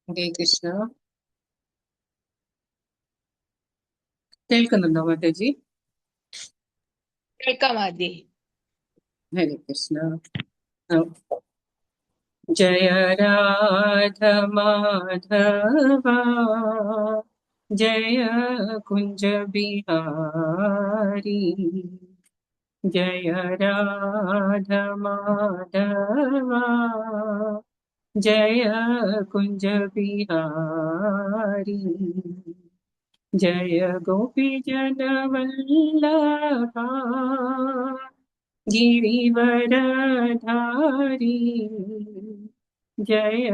ഹരേ കൃഷ്ണ. കേൾക്കുന്നുണ്ടോ മാതാജി? കേൾക്കാം ആദി. ഹരേ കൃഷ്ണ. ആ, ജയ രാധ മാധവ ജയ കുഞ്ച ബിഹാരി. ജയ രാധ മാധവ ജയ കുഞ്ച ബിഹാരി. जय गोपी जन वल्लभा गिरिवरधारी. जय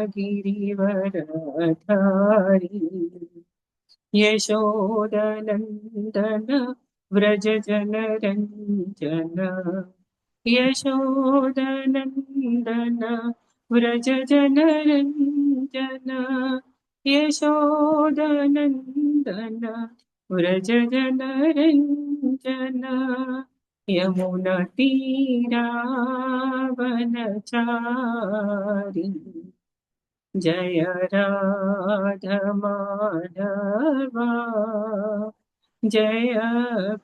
गिरिवरधारी. यशोदनन्दन व्रज जनरञ्जन. यशोदनन्दन व्रज जनरञ्जन. यशोदनन्दन व्रज जनरञ्जन. यमुनतीरावनचारि. जय राधा माधवा जय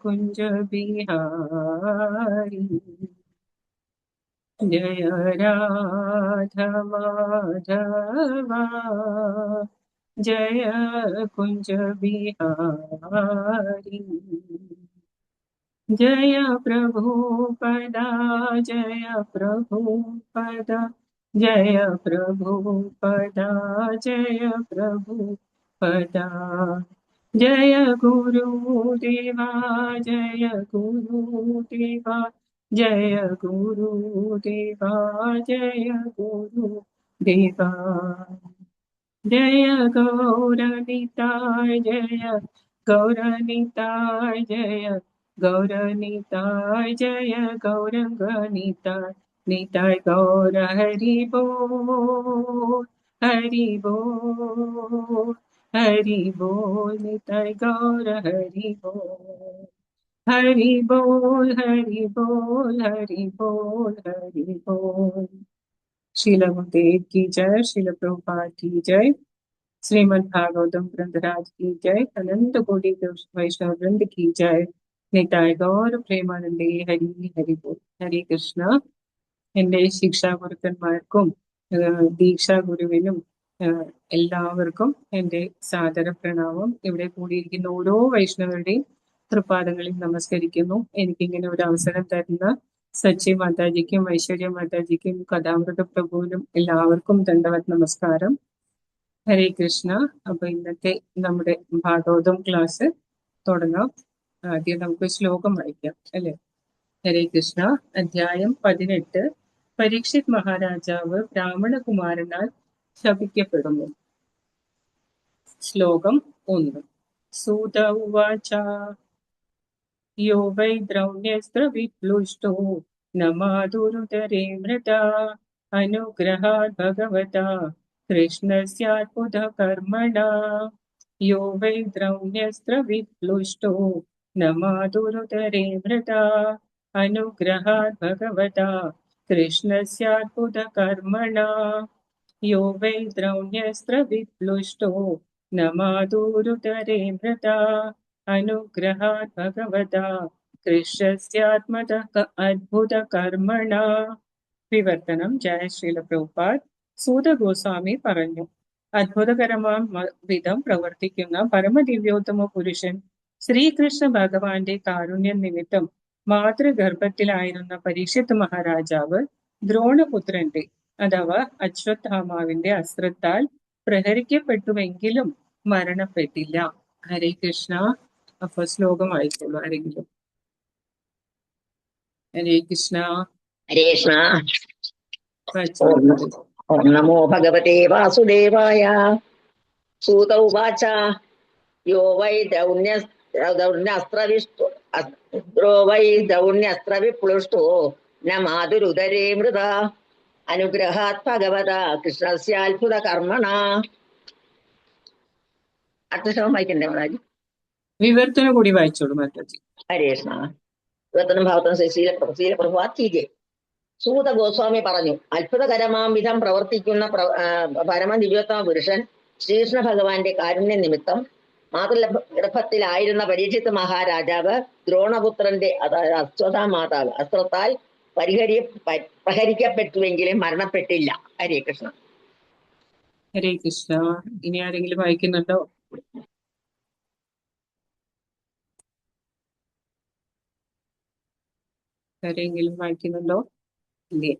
कुञ्ज बिहारी. जय राधा माधवा जय कुञ्ज बिहारी. जय प्रभुपदा जय प्रभुपदा जय प्रभुपदा जय प्रभुपदा. जय गुरुदेवा जय गुरुदेवा जय गुरुदेवा जय गुरुदेवा. जय गौरनिताय जय गौरनिताय जय गौरनिताय जय गौरंगनिताय. निताय गौर हरि बोल हरि बोल हरि बोल. निताय गौर हरि बोल हरि बोल हरि बोल हरि बोल हरि बोल. श्रील गुरुदेव की जय. श्रील प्रभुपाद की जय. श्रीमद् भागवतम ग्रंथराज की जय. अनंत कोटि वैष्णव वृंद की जय. निताय गौर പ്രേമാനന്ദേ ഹരി ഹരി ബോൾ. ഹരേ കൃഷ്ണ. എൻ്റെ ശിക്ഷാ ഗുരുക്കന്മാർക്കും ദീക്ഷാ ഗുരുവിനും എല്ലാവർക്കും എൻ്റെ സാദര പ്രണാമം. ഇവിടെ കൂടിയിരിക്കുന്ന ഓരോ വൈഷ്ണവരുടെയും തൃപ്പാദങ്ങളിൽ നമസ്കരിക്കുന്നു. എനിക്കിങ്ങനെ ഒരു അവസരം തരുന്ന സച്ചി മാതാജിക്കും ഐശ്വര്യ മാതാജിക്കും കഥാമൃത പ്രഭുവിനും എല്ലാവർക്കും ദണ്ഡവത് നമസ്കാരം. ഹരേ കൃഷ്ണ. അപ്പൊ ഇന്നത്തെ നമ്മുടെ ഭാഗവതം ക്ലാസ് തുടങ്ങാം. ആദ്യം നമുക്ക് ശ്ലോകം വായിക്കാം അല്ലെ. ഹരേ കൃഷ്ണ. അധ്യായം 18. പരീക്ഷിത് മഹാരാജാവ് ബ്രാഹ്മണകുമാരനാൽ ശപിക്കപ്പെടുന്നു. ശ്ലോകം 1. സൂത ഉവാച യോ വൈ ദ്രൗണ്യസ്ത്രവിപ്ലുഷ്ടോ ന മാതുരുദരേ മൃതാ അനുഗ്രഹാത് ഭഗവതാ കൃഷ്ണസ്യാത്ഭുതകർമ്മണാ. യോ വൈ ദ്രൗണ്യസ്ത്രവിപ്ലുഷ്ടോ ന മാതുരുദരേ മൃതാ അനുഗ്രഹാത് ഭഗവതാ കൃഷ്ണസ്യാത്ഭുതകർമ്മണാ. യോ വൈ ദ്രൗണ്യസ്ത്രവിപ്ലുഷ്ടോ ന മാതുരുദരേ മൃതാ അനുഗ്രഹാത് ഭഗവതാ കൃഷ്ണസ്യാത്മത അദ്ഭുതകർമ്മണ. വിവർത്തനം. ജയ ശ്രീല പ്രഭുപാദ്. സൂത ഗോസ്വാമി പറഞ്ഞു, അത്ഭുതകരമാം വിധം പ്രവർത്തിക്കുന്ന പരമദിവ്യോത്തമ പുരുഷൻ ശ്രീകൃഷ്ണ ഭഗവാന്റെ കാരുണ്യം നിമിത്തം മാതൃഗർഭത്തിലായിരുന്ന പരീക്ഷിത് മഹാരാജാവ് ദ്രോണപുത്രന്റെ അഥവാ അശ്വത്ഥാമാവിന്റെ അസ്ത്രത്താൽ പ്രഹരിക്കപ്പെട്ടുവെങ്കിലും മരണപ്പെട്ടില്ല. ഹരേ കൃഷ്ണ. അപ്പൊ ശ്ലോകം വായിച്ചോളൂ ആരെങ്കിലും. ഹരേ കൃഷ്ണ. ഹരേ കൃഷ്ണ. വായിച്ചോളൂ. ഓം നമോ ഭഗവതേ വാസുദേവായ. സൂത ഉവാച യോ വൈ ദ്രൗണ്യസ്ത്രവിപ്ലുഷ്ടോ ന മാതുരുദരേ മൃത അനുഗ്രഹാത് ഭഗവതാ കൃഷ്ണസ്യാത്ഭുത കർമ്മണ. അടുത്ത ശ്രമം വായിക്കണ്ടേ മാതാജി? വിവർത്തനം കൂടി വായിച്ചോളൂ മാതാജി. ഹരേ കൃഷ്ണ. വിവർത്തനം ഭാഗത്തും ശീലപ്രഭുവാ കീജെ. സൂത ഗോസ്വാമി പറഞ്ഞു, അത്ഭുതകരമാം വിധം പ്രവർത്തിക്കുന്ന പരമദിവ്യോത്തമ പുരുഷൻ ശ്രീകൃഷ്ണ ഭഗവാന്റെ കാരുണ്യ നിമിത്തം മാതൃഗർഭത്തിലായിരുന്ന പരീക്ഷിത്ത് മഹാരാജാവ് ദ്രോണപുത്രന്റെ, അതായത് അശ്വത്ഥാമാതാവ് അസ്ത്രത്താൽ പ്രഹരിക്കപ്പെട്ടുവെങ്കിലും മരണപ്പെട്ടില്ല. ഹരേ കൃഷ്ണ. ഹരേ കൃഷ്ണ. ഇനി ആരെങ്കിലും വായിക്കുന്നുണ്ടോ? ആരെങ്കിലും വായിക്കുന്നുണ്ടോ? ഇല്ലേ.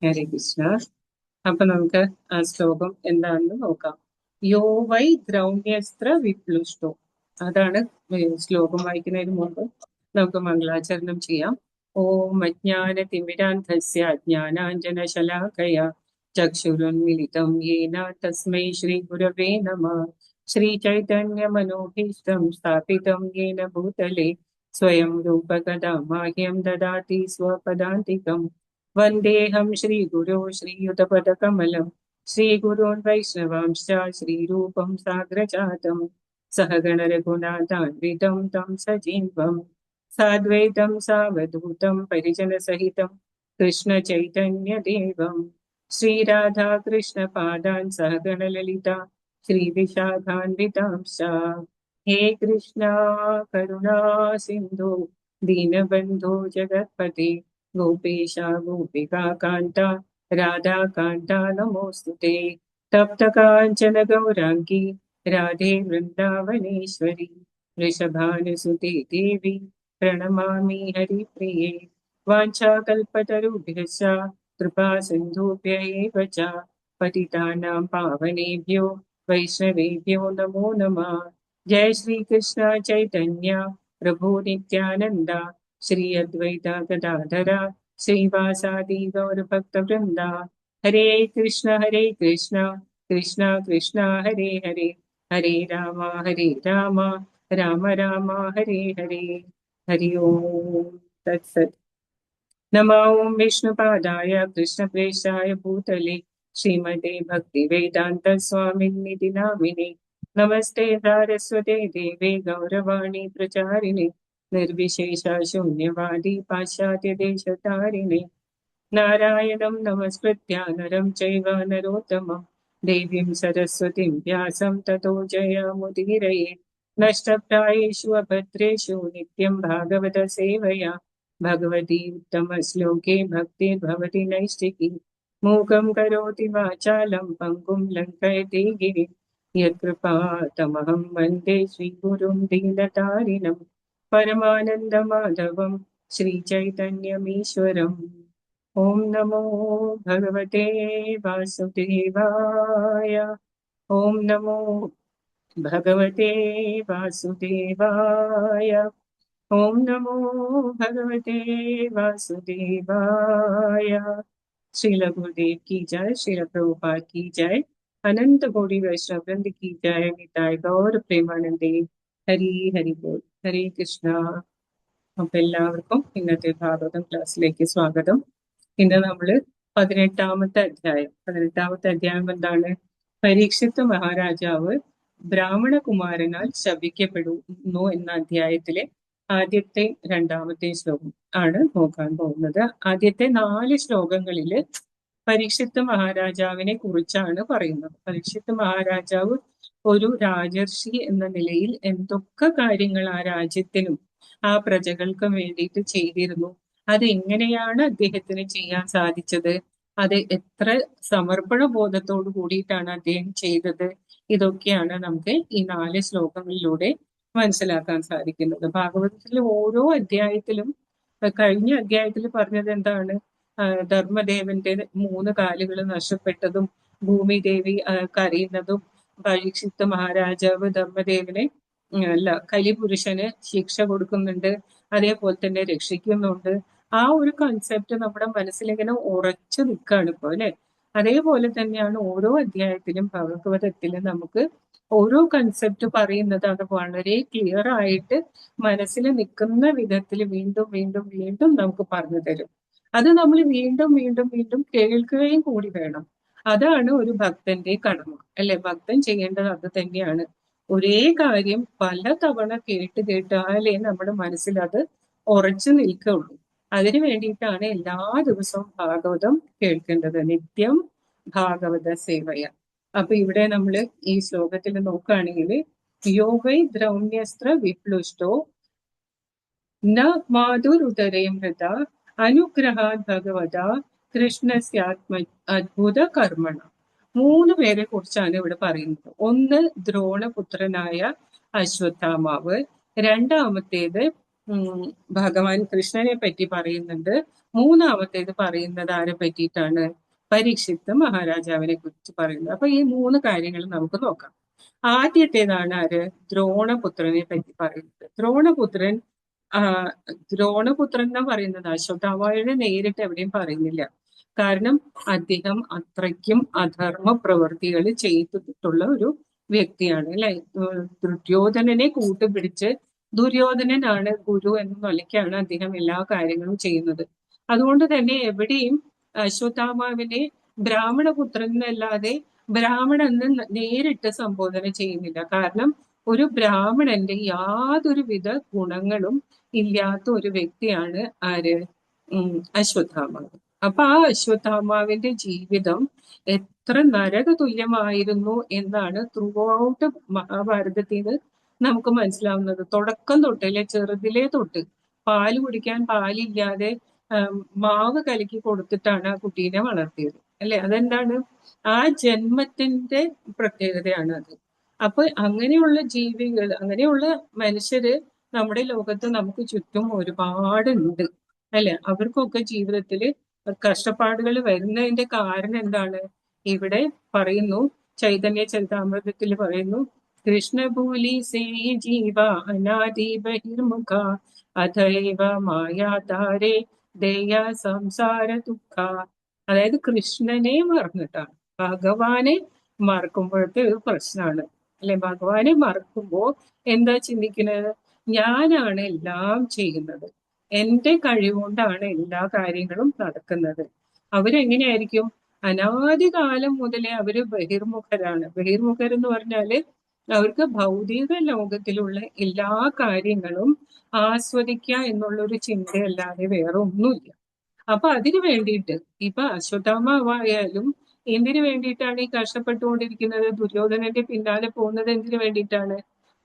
ഹരേ കൃഷ്ണ. അപ്പൊ നമുക്ക് ആ ശ്ലോകം എന്താണെന്ന് നോക്കാം. യോ വൈ ദ്രൗണ്യസ്ത്ര വിപ്ലുഷ്ടോ. അതാണ് ശ്ലോകം വായിക്കുന്നതിന് മുമ്പ് നമുക്ക് മംഗളാചരണം ചെയ്യാം. ഓം അജ്ഞാനതിമിരാന്ധസ്യ ജ്ഞാനാഞ്ജനശലാകയാ ചക്ഷുരുന്മിലിതം യേന തസ്മൈ ശ്രീ ഗുരവേ നമഃ. ശ്രീചൈതന്യമനോഭീഷ്ടം സ്ഥാപിതം യേന ഭൂതലേ സ്വയം രൂപകഥാ മാഹ്യം ദദാതി സ്വപദാന്തികം. വന്ദേഹം ശ്രീഗുരോ ശ്രീയുതപദകമലം ശ്രീഗുരോन् വൈഷ്ണവാംശ്ച ശ്രീരൂപം സാഗ്രജാതം സഹഗണ രഘുനാഥാന്വിതം തം സജീവം സാദ്വൈതം സാവധൂതം പരിജനസഹിതം കൃഷ്ണ ചൈതന്യദേവം ശ്രീരാധാകൃഷ്ണപാദാൻ സഹഗണ ലളിത ശ്രീവിശാഖാന്വിതാംശ്ച. ഹേ കൃഷ്ണ കരുണാ സിന്ധു ദീനബന്ധോ ജഗത്പതി ഗോപേശ ഗോപികാ കാന്ത രാധാ കാന്ത നമോസ്തുതേ. തപ്ത കാഞ്ചന ഗൗരാംഗി രാധേ വൃന്ദാവനേശ്വരി വൃഷഭാനുസുതേ ദേവി പ്രണമാമി ഹരിപ്രിയേ. വാഞ്ചാകൽപതരുഭ്യശ്ച കൃപാ സിന്ധുഭ്യ ഏവ ച പതിതാനാം പാവനേഭ്യോ വൈഷ്ണവേഭ്യോ നമോ നമഃ. ജയ ശ്രീ കൃഷ്ണ ചൈതന്യ പ്രഭു നിത്യാനന്ദ ശ്രീ അദ്വൈത ഗദാധര ശ്രീവാസാദി ഗൗരഭക്തവൃന്ദ. ഹരേ കൃഷ്ണ കൃഷ്ണ കൃഷ്ണ ഹരേ ഹരേ ഹരേ രാമ രാമ രാമ ഹരേ ഹരേ. ഹരി ഓം തത്സത്. നമോ ഓം വിഷ്ണുപാദായ കൃഷ്ണപ്രേഷ്ഠായ ഭൂതലേ ശ്രീമതേ ഭക്തിവേദാന്ത സ്വാമിനിധി നാമിനെ. നമസ്തേ സാരസ്വതേ ദേവേ ഗൗരവാണി പ്രചാരിണേ നിർവിശേഷ ശൂന്യവാദി പാശ്ചാത്യദേശതാരിണേ. നാരായണം നമസ്കൃത്യ നരം ചൈവ നരോത്തമം ദേവീം സരസ്വതീം വ്യാസം തതോ ജയമുദീരയേ. നഷ്ടപ്രായേഷു അഭദ്രേഷു നിത്യം ഭാഗവത സേവയാ ഭഗവതി ഉത്തമ ശ്ലോകേ ഭക്തിർഭവതി നൈഷ്ഠികി. മൂകം കരോതി വാചാലം പങ്കും ലംഘയത്തെ ഗിരിം യത്കൃപാതമഹം വന്ദേ ശ്രീഗുരും ദീനതാരിണം പരമാനന്ദമാധവം ശ്രീചൈതന്യമീശ്വരം. ഓം നമോ ഭഗവതേ വാസുദേവായ. ഓം നമോ ഭഗവതേ വാസുദേവായ. ഓം നമോ ഭഗവതേ വാസുദേവായ. श्रील गुरुदेव की जय, श्रील प्रभुपाद की जय, अनंत कोटि वैष्णव वृंद की जय, निताय गौर പ്രേമാനന്ദേ. ഹരി ഹരി ബോൾ. ഹരേ കൃഷ്ണ. അപ്പൊ എല്ലാവർക്കും ഇന്നത്തെ ഭാഗവതം ക്ലാസ്സിലേക്ക് സ്വാഗതം. ഇന്ന് നമ്മള് 18ാമത്തെ അധ്യായം എന്താണ്? പരീക്ഷിത്ത് മഹാരാജാവ് ബ്രാഹ്മണ കുമാരനാൽ ശപിക്കപ്പെടുന്നു എന്ന അധ്യായത്തിലെ ആദ്യത്തെ 2ാമത്തെ ശ്ലോകം ആണ് നോക്കാൻ പോകുന്നത്. ആദ്യത്തെ 4 ശ്ലോകങ്ങളില് പരീക്ഷിത്ത് മഹാരാജാവിനെ കുറിച്ചാണ് പറയുന്നത്. പരീക്ഷിത്ത് മഹാരാജാവ് ഒരു രാജർഷി എന്ന നിലയിൽ എന്തൊക്കെ കാര്യങ്ങൾ ആ രാജ്യത്തിനും ആ പ്രജകൾക്കും വേണ്ടിയിട്ട് ചെയ്തിരുന്നു, അതെങ്ങനെയാണ് അദ്ദേഹത്തിന് ചെയ്യാൻ സാധിച്ചത്, അത് എത്ര സമർപ്പണ ബോധത്തോടു കൂടിയിട്ടാണ് അദ്ദേഹം ചെയ്തത്, ഇതൊക്കെയാണ് നമുക്ക് ഈ 4 ശ്ലോകങ്ങളിലൂടെ മനസ്സിലാക്കാൻ സാധിക്കുന്നത്. ഭാഗവതത്തിലെ ഓരോ അധ്യായത്തിലും, കഴിഞ്ഞ അധ്യായത്തിൽ പറഞ്ഞത് എന്താണ്? ധർമ്മദേവന്റെ 3 കാലുകൾ നഷ്ടപ്പെട്ടതും ഭൂമിദേവി കരയുന്നതും പരീക്ഷിത്ത് മഹാരാജാവ് ധർമ്മദേവനെ കലിപുരുഷന് ശിക്ഷ കൊടുക്കുന്നുണ്ട്, അതേപോലെ തന്നെ രക്ഷിക്കുന്നുണ്ട്. ആ ഒരു കൺസെപ്റ്റ് നമ്മുടെ മനസ്സിലിങ്ങനെ ഉറച്ചു നിൽക്കുകയാണ് ഇപ്പൊ അല്ലെ. അതേപോലെ തന്നെയാണ് ഓരോ അധ്യായത്തിലും ഭാഗവതത്തിലും നമുക്ക് ഓരോ കൺസെപ്റ്റ് പറയുന്നത് അത് വളരെ ക്ലിയർ ആയിട്ട് മനസ്സിൽ നിൽക്കുന്ന വിധത്തിൽ വീണ്ടും വീണ്ടും വീണ്ടും നമുക്ക് പറഞ്ഞു തരും. അത് നമ്മൾ വീണ്ടും വീണ്ടും വീണ്ടും കേൾക്കുകയും കൂടി വേണം. അതാണ് ഒരു ഭക്തന്റെ കടമ അല്ലെ. ഭക്തൻ ചെയ്യേണ്ടത് അത് തന്നെയാണ്. ഒരേ കാര്യം പല തവണ കേട്ട് കേട്ടാലേ നമ്മുടെ മനസ്സിൽ അത് ഉറച്ചു നിൽക്കുള്ളൂ. അതിനു വേണ്ടിയിട്ടാണ് എല്ലാ ദിവസവും ഭാഗവതം കേൾക്കേണ്ടത്. നിത്യം ഭാഗവത സേവയ. അപ്പൊ ഇവിടെ നമ്മൾ ഈ ശ്ലോകത്തിൽ നോക്കുകയാണെങ്കിൽ യോ വൈ ദ്രൗണ്യസ്ത്ര വിപ്ലുഷ്ടോ ന മാധുരുദരേ മൃത അനുഗ്രഹാത് ഭഗവത കൃഷ്ണസ്യാത്മ അദ്ഭുത കർമ്മണ. മൂന്ന് പേരെ കുറിച്ചാണ് ഇവിടെ പറയുന്നത്. ഒന്ന് ദ്രോണപുത്രനായ അശ്വത്ഥാമാവ്, രണ്ടാമത്തേത് ഭഗവാൻ കൃഷ്ണനെ പറ്റി പറയുന്നുണ്ട്, മൂന്നാമത്തേത് പറയുന്നത് ആരെ പറ്റിയിട്ടാണ്? പരീക്ഷിത്ത് മഹാരാജാവിനെ കുറിച്ച് പറയുന്നത്. അപ്പൊ ഈ മൂന്ന് കാര്യങ്ങൾ നമുക്ക് നോക്കാം. ആദ്യത്തേതാണ് ആര്? ദ്രോണപുത്രനെ പറ്റി പറയുന്നത്. ദ്രോണപുത്രൻ ദ്രോണപുത്രൻ എന്ന് പറയുന്നത് അശ്വത്ഥാമാവിനെ നേരിട്ട് എവിടെയും പറയുന്നില്ല. കാരണം അദ്ദേഹം അത്രയ്ക്കും അധർമ്മ പ്രവൃത്തികൾ ചെയ്തിട്ടുള്ള ഒരു വ്യക്തിയാണ് അല്ലെ. ദുര്യോധനനെ കൂട്ടുപിടിച്ച് ദുര്യോധനനാണ് ഗുരു എന്ന നിലയ്ക്കാണ് അദ്ദേഹം എല്ലാ കാര്യങ്ങളും ചെയ്യുന്നത്. അതുകൊണ്ട് തന്നെ എവിടെയും അശ്വത്ഥാമാവിനെ ബ്രാഹ്മണപുത്രൻ എന്നല്ലാതെ ബ്രാഹ്മണൻ എന്ന് നേരിട്ട് സംബോധന ചെയ്യുന്നില്ല. കാരണം ഒരു ബ്രാഹ്മണന്റെ യാതൊരുവിധ ഗുണങ്ങളും ഇല്ലാത്ത ഒരു വ്യക്തിയാണ് ആര്? അശ്വത്ഥാമാവ്. അപ്പൊ ആ അശ്വത്ഥാമാവിന്റെ ജീവിതം എത്ര നരക തുല്യമായിരുന്നു എന്നാണ് ത്രൂ ഔട്ട് മഹാഭാരതത്തിൽ നിന്ന് നമുക്ക് മനസ്സിലാവുന്നത്. തുടക്കം തൊട്ട് അല്ലെ, ചെറുതിലേ തൊട്ട് പാല് കുടിക്കാൻ പാലില്ലാതെ മാവ് കലക്കി കൊടുത്തിട്ടാണ് ആ കുട്ടീനെ വളർത്തിയത് അല്ലെ. അതെന്താണ്? ആ ജന്മത്തിന്റെ പ്രത്യേകതയാണ് അത്. അപ്പൊ അങ്ങനെയുള്ള ജീവികൾ, അങ്ങനെയുള്ള മനുഷ്യര് നമ്മുടെ ലോകത്ത് നമുക്ക് ചുറ്റും ഒരുപാടുണ്ട് അല്ലെ. അവർക്കൊക്കെ ജീവിതത്തിൽ കഷ്ടപ്പാടുകൾ വരുന്നതിന്റെ കാരണം എന്താണ്? ഇവിടെ പറയുന്നു, ചൈതന്യ ചരിതാമൃതത്തിൽ പറയുന്നു, കൃഷ്ണഭൂലി സേ ജീവ അനാദി ബഹിർമുഖ അഥൈവ മായാതാരേ ദയ സംസാര ദുഃഖ. അതായത് കൃഷ്ണനെ മറന്നിട്ടാണ്. ഭഗവാനെ മറക്കുമ്പോഴത്തെ ഒരു പ്രശ്നമാണ് അല്ലെ. ഭഗവാനെ മറക്കുമ്പോ എന്താ ചിന്തിക്കുന്നത്? ഞാനാണ് എല്ലാം ചെയ്യുന്നത്, എന്റെ കഴിവുകൊണ്ടാണ് എല്ലാ കാര്യങ്ങളും നടക്കുന്നത്. അവരെങ്ങനെയായിരിക്കും? അനാദികാലം മുതലേ അവര് ബഹിർമുഖരാണ്. ബഹിർമുഖരെന്ന് പറഞ്ഞാല് അവർക്ക് ഭൗതിക ലോകത്തിലുള്ള എല്ലാ കാര്യങ്ങളും ആസ്വദിക്കുക എന്നുള്ളൊരു ചിന്തയല്ലാതെ വേറെ ഒന്നുമില്ല. അപ്പൊ അതിനു വേണ്ടിയിട്ട് ഇപ്പൊ അശ്വത്ഥാമാവായാലും എന്തിനു വേണ്ടിയിട്ടാണ് ഈ കഷ്ടപ്പെട്ടുകൊണ്ടിരിക്കുന്നത്? ദുര്യോധനന്റെ പിന്നാലെ പോകുന്നത് എന്തിനു വേണ്ടിയിട്ടാണ്?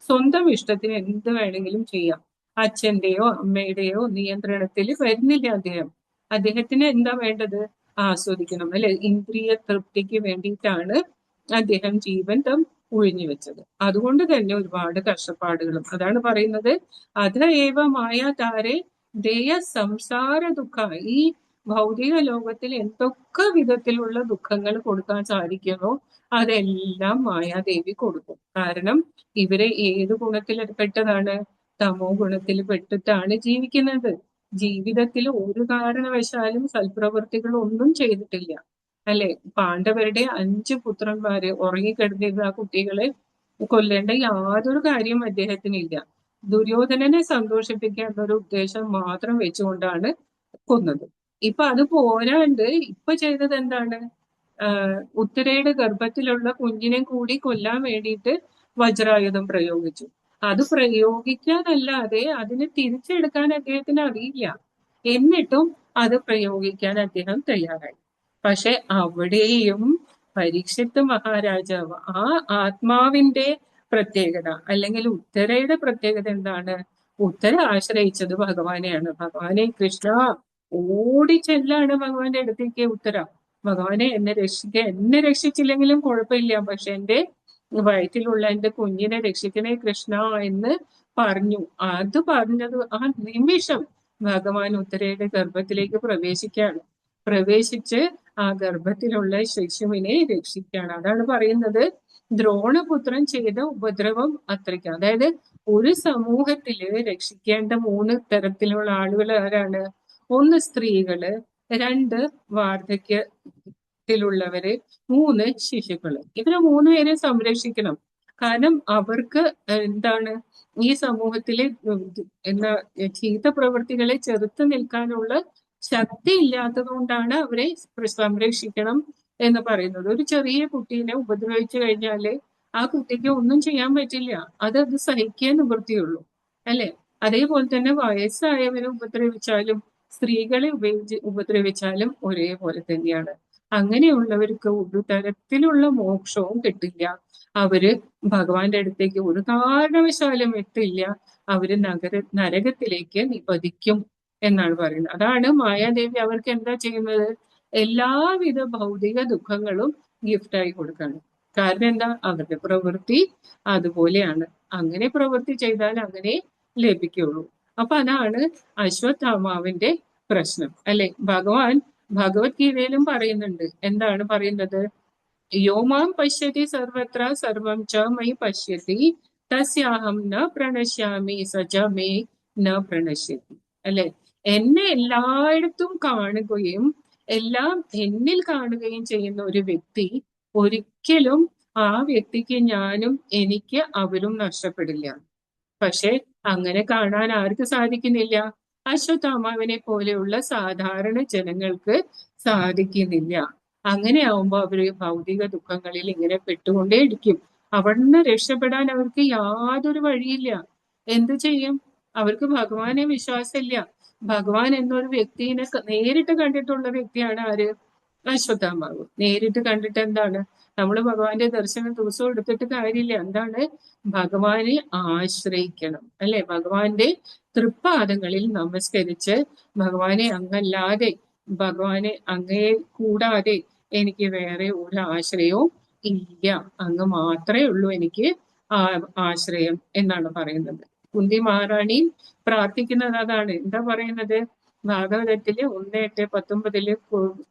സ്വന്തം ഇഷ്ടത്തിന് എന്ത് വേണമെങ്കിലും ചെയ്യാം. അച്ഛന്റെയോ അമ്മയുടെയോ നിയന്ത്രണത്തിൽ വരുന്നില്ല അദ്ദേഹം. അദ്ദേഹത്തിന് എന്താ വേണ്ടത്? ആസ്വദിക്കണം അല്ലെ. ഇന്ദ്രിയ തൃപ്തിക്ക് വേണ്ടിയിട്ടാണ് അദ്ദേഹം ജീവിതം ഒഴിഞ്ഞു വെച്ചത്. അതുകൊണ്ട് തന്നെ ഒരുപാട് കഷ്ടപ്പാടുകളും. അതാണ് പറയുന്നത്, അത ഏവ മായാതാരെ ദയ സംസാര ദുഃഖ. ഈ ഭൗതിക ലോകത്തിൽ എന്തൊക്കെ വിധത്തിലുള്ള ദുഃഖങ്ങൾ കൊടുക്കാൻ സാധിക്കുമോ അതെല്ലാം മായാദേവി കൊടുക്കും. കാരണം ഇവരെ ഏത് ഗുണത്തിൽ പെട്ടതാണ്? തമോ ഗുണത്തിൽ പെട്ടിട്ടാണ് ജീവിക്കുന്നത്. ജീവിതത്തിൽ ഒരു കാരണവശാലും സൽപ്രവൃത്തികൾ ഒന്നും ചെയ്തിട്ടില്ല അല്ലെ. പാണ്ഡവരുടെ 5 പുത്രന്മാര് ഉറങ്ങിക്കിടന്നിരുന്ന ആ കുട്ടികളെ കൊല്ലേണ്ട യാതൊരു കാര്യം അദ്ദേഹത്തിനില്ല. ദുര്യോധനനെ സന്തോഷിപ്പിക്കുക എന്നൊരു ഉദ്ദേശം മാത്രം വെച്ചുകൊണ്ടാണ് കൊന്നത്. ഇപ്പൊ അത് പോരാണ്ട് ഇപ്പൊ ചെയ്തത് എന്താണ്? ഉത്തരയുടെ ഗർഭത്തിലുള്ള കുഞ്ഞിനെ കൂടി കൊല്ലാൻ വേണ്ടിയിട്ട് വജ്രായുധം പ്രയോഗിച്ചു. അത് പ്രയോഗിക്കാനല്ലാതെ അതിനെ തിരിച്ചെടുക്കാൻ അദ്ദേഹത്തിന് അറിയില്ല. എന്നിട്ടും അത് പ്രയോഗിക്കാൻ അദ്ദേഹം തയ്യാറായി. പക്ഷെ അവിടെയും പരീക്ഷിത്ത് മഹാരാജാവ് ആ ആത്മാവിന്റെ പ്രത്യേകത അല്ലെങ്കിൽ ഉത്തരയുടെ പ്രത്യേകത എന്താണ്? ഉത്തര ആശ്രയിച്ചത് ഭഗവാനെയാണ്. ഭഗവാനെ കൃഷ്ണ ഓടി ചെല്ലാണ് ഭഗവാന്റെ അടുത്തേക്ക് ഉത്തര. ഭഗവാനെ എന്നെ രക്ഷിക്കുക, എന്നെ രക്ഷിച്ചില്ലെങ്കിലും കുഴപ്പമില്ല, പക്ഷെ എന്റെ വയറ്റിലുള്ള എന്റെ കുഞ്ഞിനെ രക്ഷിക്കണേ കൃഷ്ണ എന്ന് പറഞ്ഞു. അത് പറഞ്ഞത് ആ നിമിഷം ഭഗവാൻ ഉത്തരയുടെ ഗർഭത്തിലേക്ക് പ്രവേശിക്കുകയാണ്. പ്രവേശിച്ച് ആ ഗർഭത്തിലുള്ള ശിശുവിനെ രക്ഷിക്കുകയാണ്. അതാണ് പറയുന്നത്, ദ്രോണപുത്രൻ ചെയ്ത ഉപദ്രവം അത്രയ്ക്ക്. അതായത് ഒരു സമൂഹത്തില് രക്ഷിക്കേണ്ട 3 തരത്തിലുള്ള ആളുകൾ ആരാണ്? ഒന്ന് സ്ത്രീകള്, 2 വാർദ്ധക്യത്തിലുള്ളവര്, 3 ശിശുക്കള്. ഇവരെ 3 പേരെ സംരക്ഷിക്കണം. കാരണം അവർക്ക് എന്താണ് ഈ സമൂഹത്തിലെ എന്താ ചീത്ത പ്രവൃത്തികളെ ചെറുത്ത് നിൽക്കാനുള്ള ശക്തി ഇല്ലാത്തത് കൊണ്ടാണ് അവരെ സംരക്ഷിക്കണം എന്ന് പറയുന്നത്. ഒരു ചെറിയ കുട്ടീനെ ഉപദ്രവിച്ചു കഴിഞ്ഞാല് ആ കുട്ടിക്ക് ഒന്നും ചെയ്യാൻ പറ്റില്ല. അത് സഹിക്കാൻ നിവൃത്തിയുള്ളൂ അല്ലെ. അതേപോലെ തന്നെ വയസ്സായവരെ ഉപദ്രവിച്ചാലും സ്ത്രീകളെ ഉപദ്രവിച്ചാലും ഒരേപോലെ തന്നെയാണ്. അങ്ങനെയുള്ളവർക്ക് ഒരു തരത്തിലുള്ള മോക്ഷവും കിട്ടില്ല. അവര് ഭഗവാന്റെ അടുത്തേക്ക് ഒരു കാരണവശാലും എത്തില്ല. അവര് നരകത്തിലേക്ക് നിപതിക്കും എന്നാണ് പറയുന്നത്. അതാണ് മായാദേവി അവർക്ക് എന്താ ചെയ്യുന്നത്? എല്ലാവിധ ഭൗതിക ദുഃഖങ്ങളും ഗിഫ്റ്റായി കൊടുക്കണം. കാരണം എന്താ? അവരുടെ പ്രവൃത്തി അതുപോലെയാണ്. അങ്ങനെ പ്രവൃത്തി ചെയ്താൽ അങ്ങനെ ലഭിക്കുള്ളൂ. അപ്പൊ അതാണ് അശ്വത്ഥാമാവിന്റെ പ്രശ്നം അല്ലെ? ഭഗവാൻ ഭഗവത്ഗീതയിലും പറയുന്നുണ്ട്. എന്താണ് പറയുന്നത്? യോമാം പശ്യതി സർവത്ര സർവം ച മയി പശ്യതി തസ്യാഹം ന പ്രണശ്യാമി സച മേ ന പ്രണശ്യതി. അല്ലെ? എന്നെ എല്ലായിടത്തും കാണുകയും എല്ലാം എന്നിൽ കാണുകയും ചെയ്യുന്ന ഒരു വ്യക്തി ഒരിക്കലും ആ വ്യക്തിക്ക് ഞാനും എനിക്ക് അവരും നഷ്ടപ്പെടില്ല. പക്ഷെ അങ്ങനെ കാണാൻ ആർക്ക് സാധിക്കുന്നില്ല? അശ്വത്ഥാമാവിനെ പോലെയുള്ള സാധാരണ ജനങ്ങൾക്ക് സാധിക്കുന്നില്ല. അങ്ങനെയാവുമ്പോ അവര് ഭൗതിക ദുഃഖങ്ങളിൽ ഇങ്ങനെ പെട്ടുകൊണ്ടേയിരിക്കും. അവിടുന്ന് രക്ഷപ്പെടാൻ അവർക്ക് യാതൊരു വഴിയില്ല. എന്തു ചെയ്യും? അവർക്ക് ഭഗവാനെ വിശ്വാസമില്ല. ഭഗവാൻ എന്നൊരു വ്യക്തിനെ നേരിട്ട് കണ്ടിട്ടുള്ള വ്യക്തിയാണ് ആര്? അശ്വത്ഥാമാവ്. നേരിട്ട് കണ്ടിട്ട് എന്താണ്? നമ്മൾ ഭഗവാന്റെ ദർശനം ദിവസവും എടുത്തിട്ട് കാര്യമില്ല. എന്താണ്? ഭഗവാനെ ആശ്രയിക്കണം അല്ലെ? ഭഗവാന്റെ തൃപ്പാദങ്ങളിൽ നമസ്കരിച്ച് ഭഗവാനെ അങ്ങല്ലാതെ, ഭഗവാനെ അങ്ങയെ കൂടാതെ എനിക്ക് വേറെ ഒരു ആശ്രയവും ഇല്ല. അങ്ങ് മാത്രമേ ഉള്ളൂ എനിക്ക് ആശ്രയം എന്നാണ് പറയുന്നത്. കുന്തി മഹാറാണി പ്രാർത്ഥിക്കുന്നത് അതാണ്. എന്താ പറയുന്നത്? ഭാഗവതത്തില് 1:8-19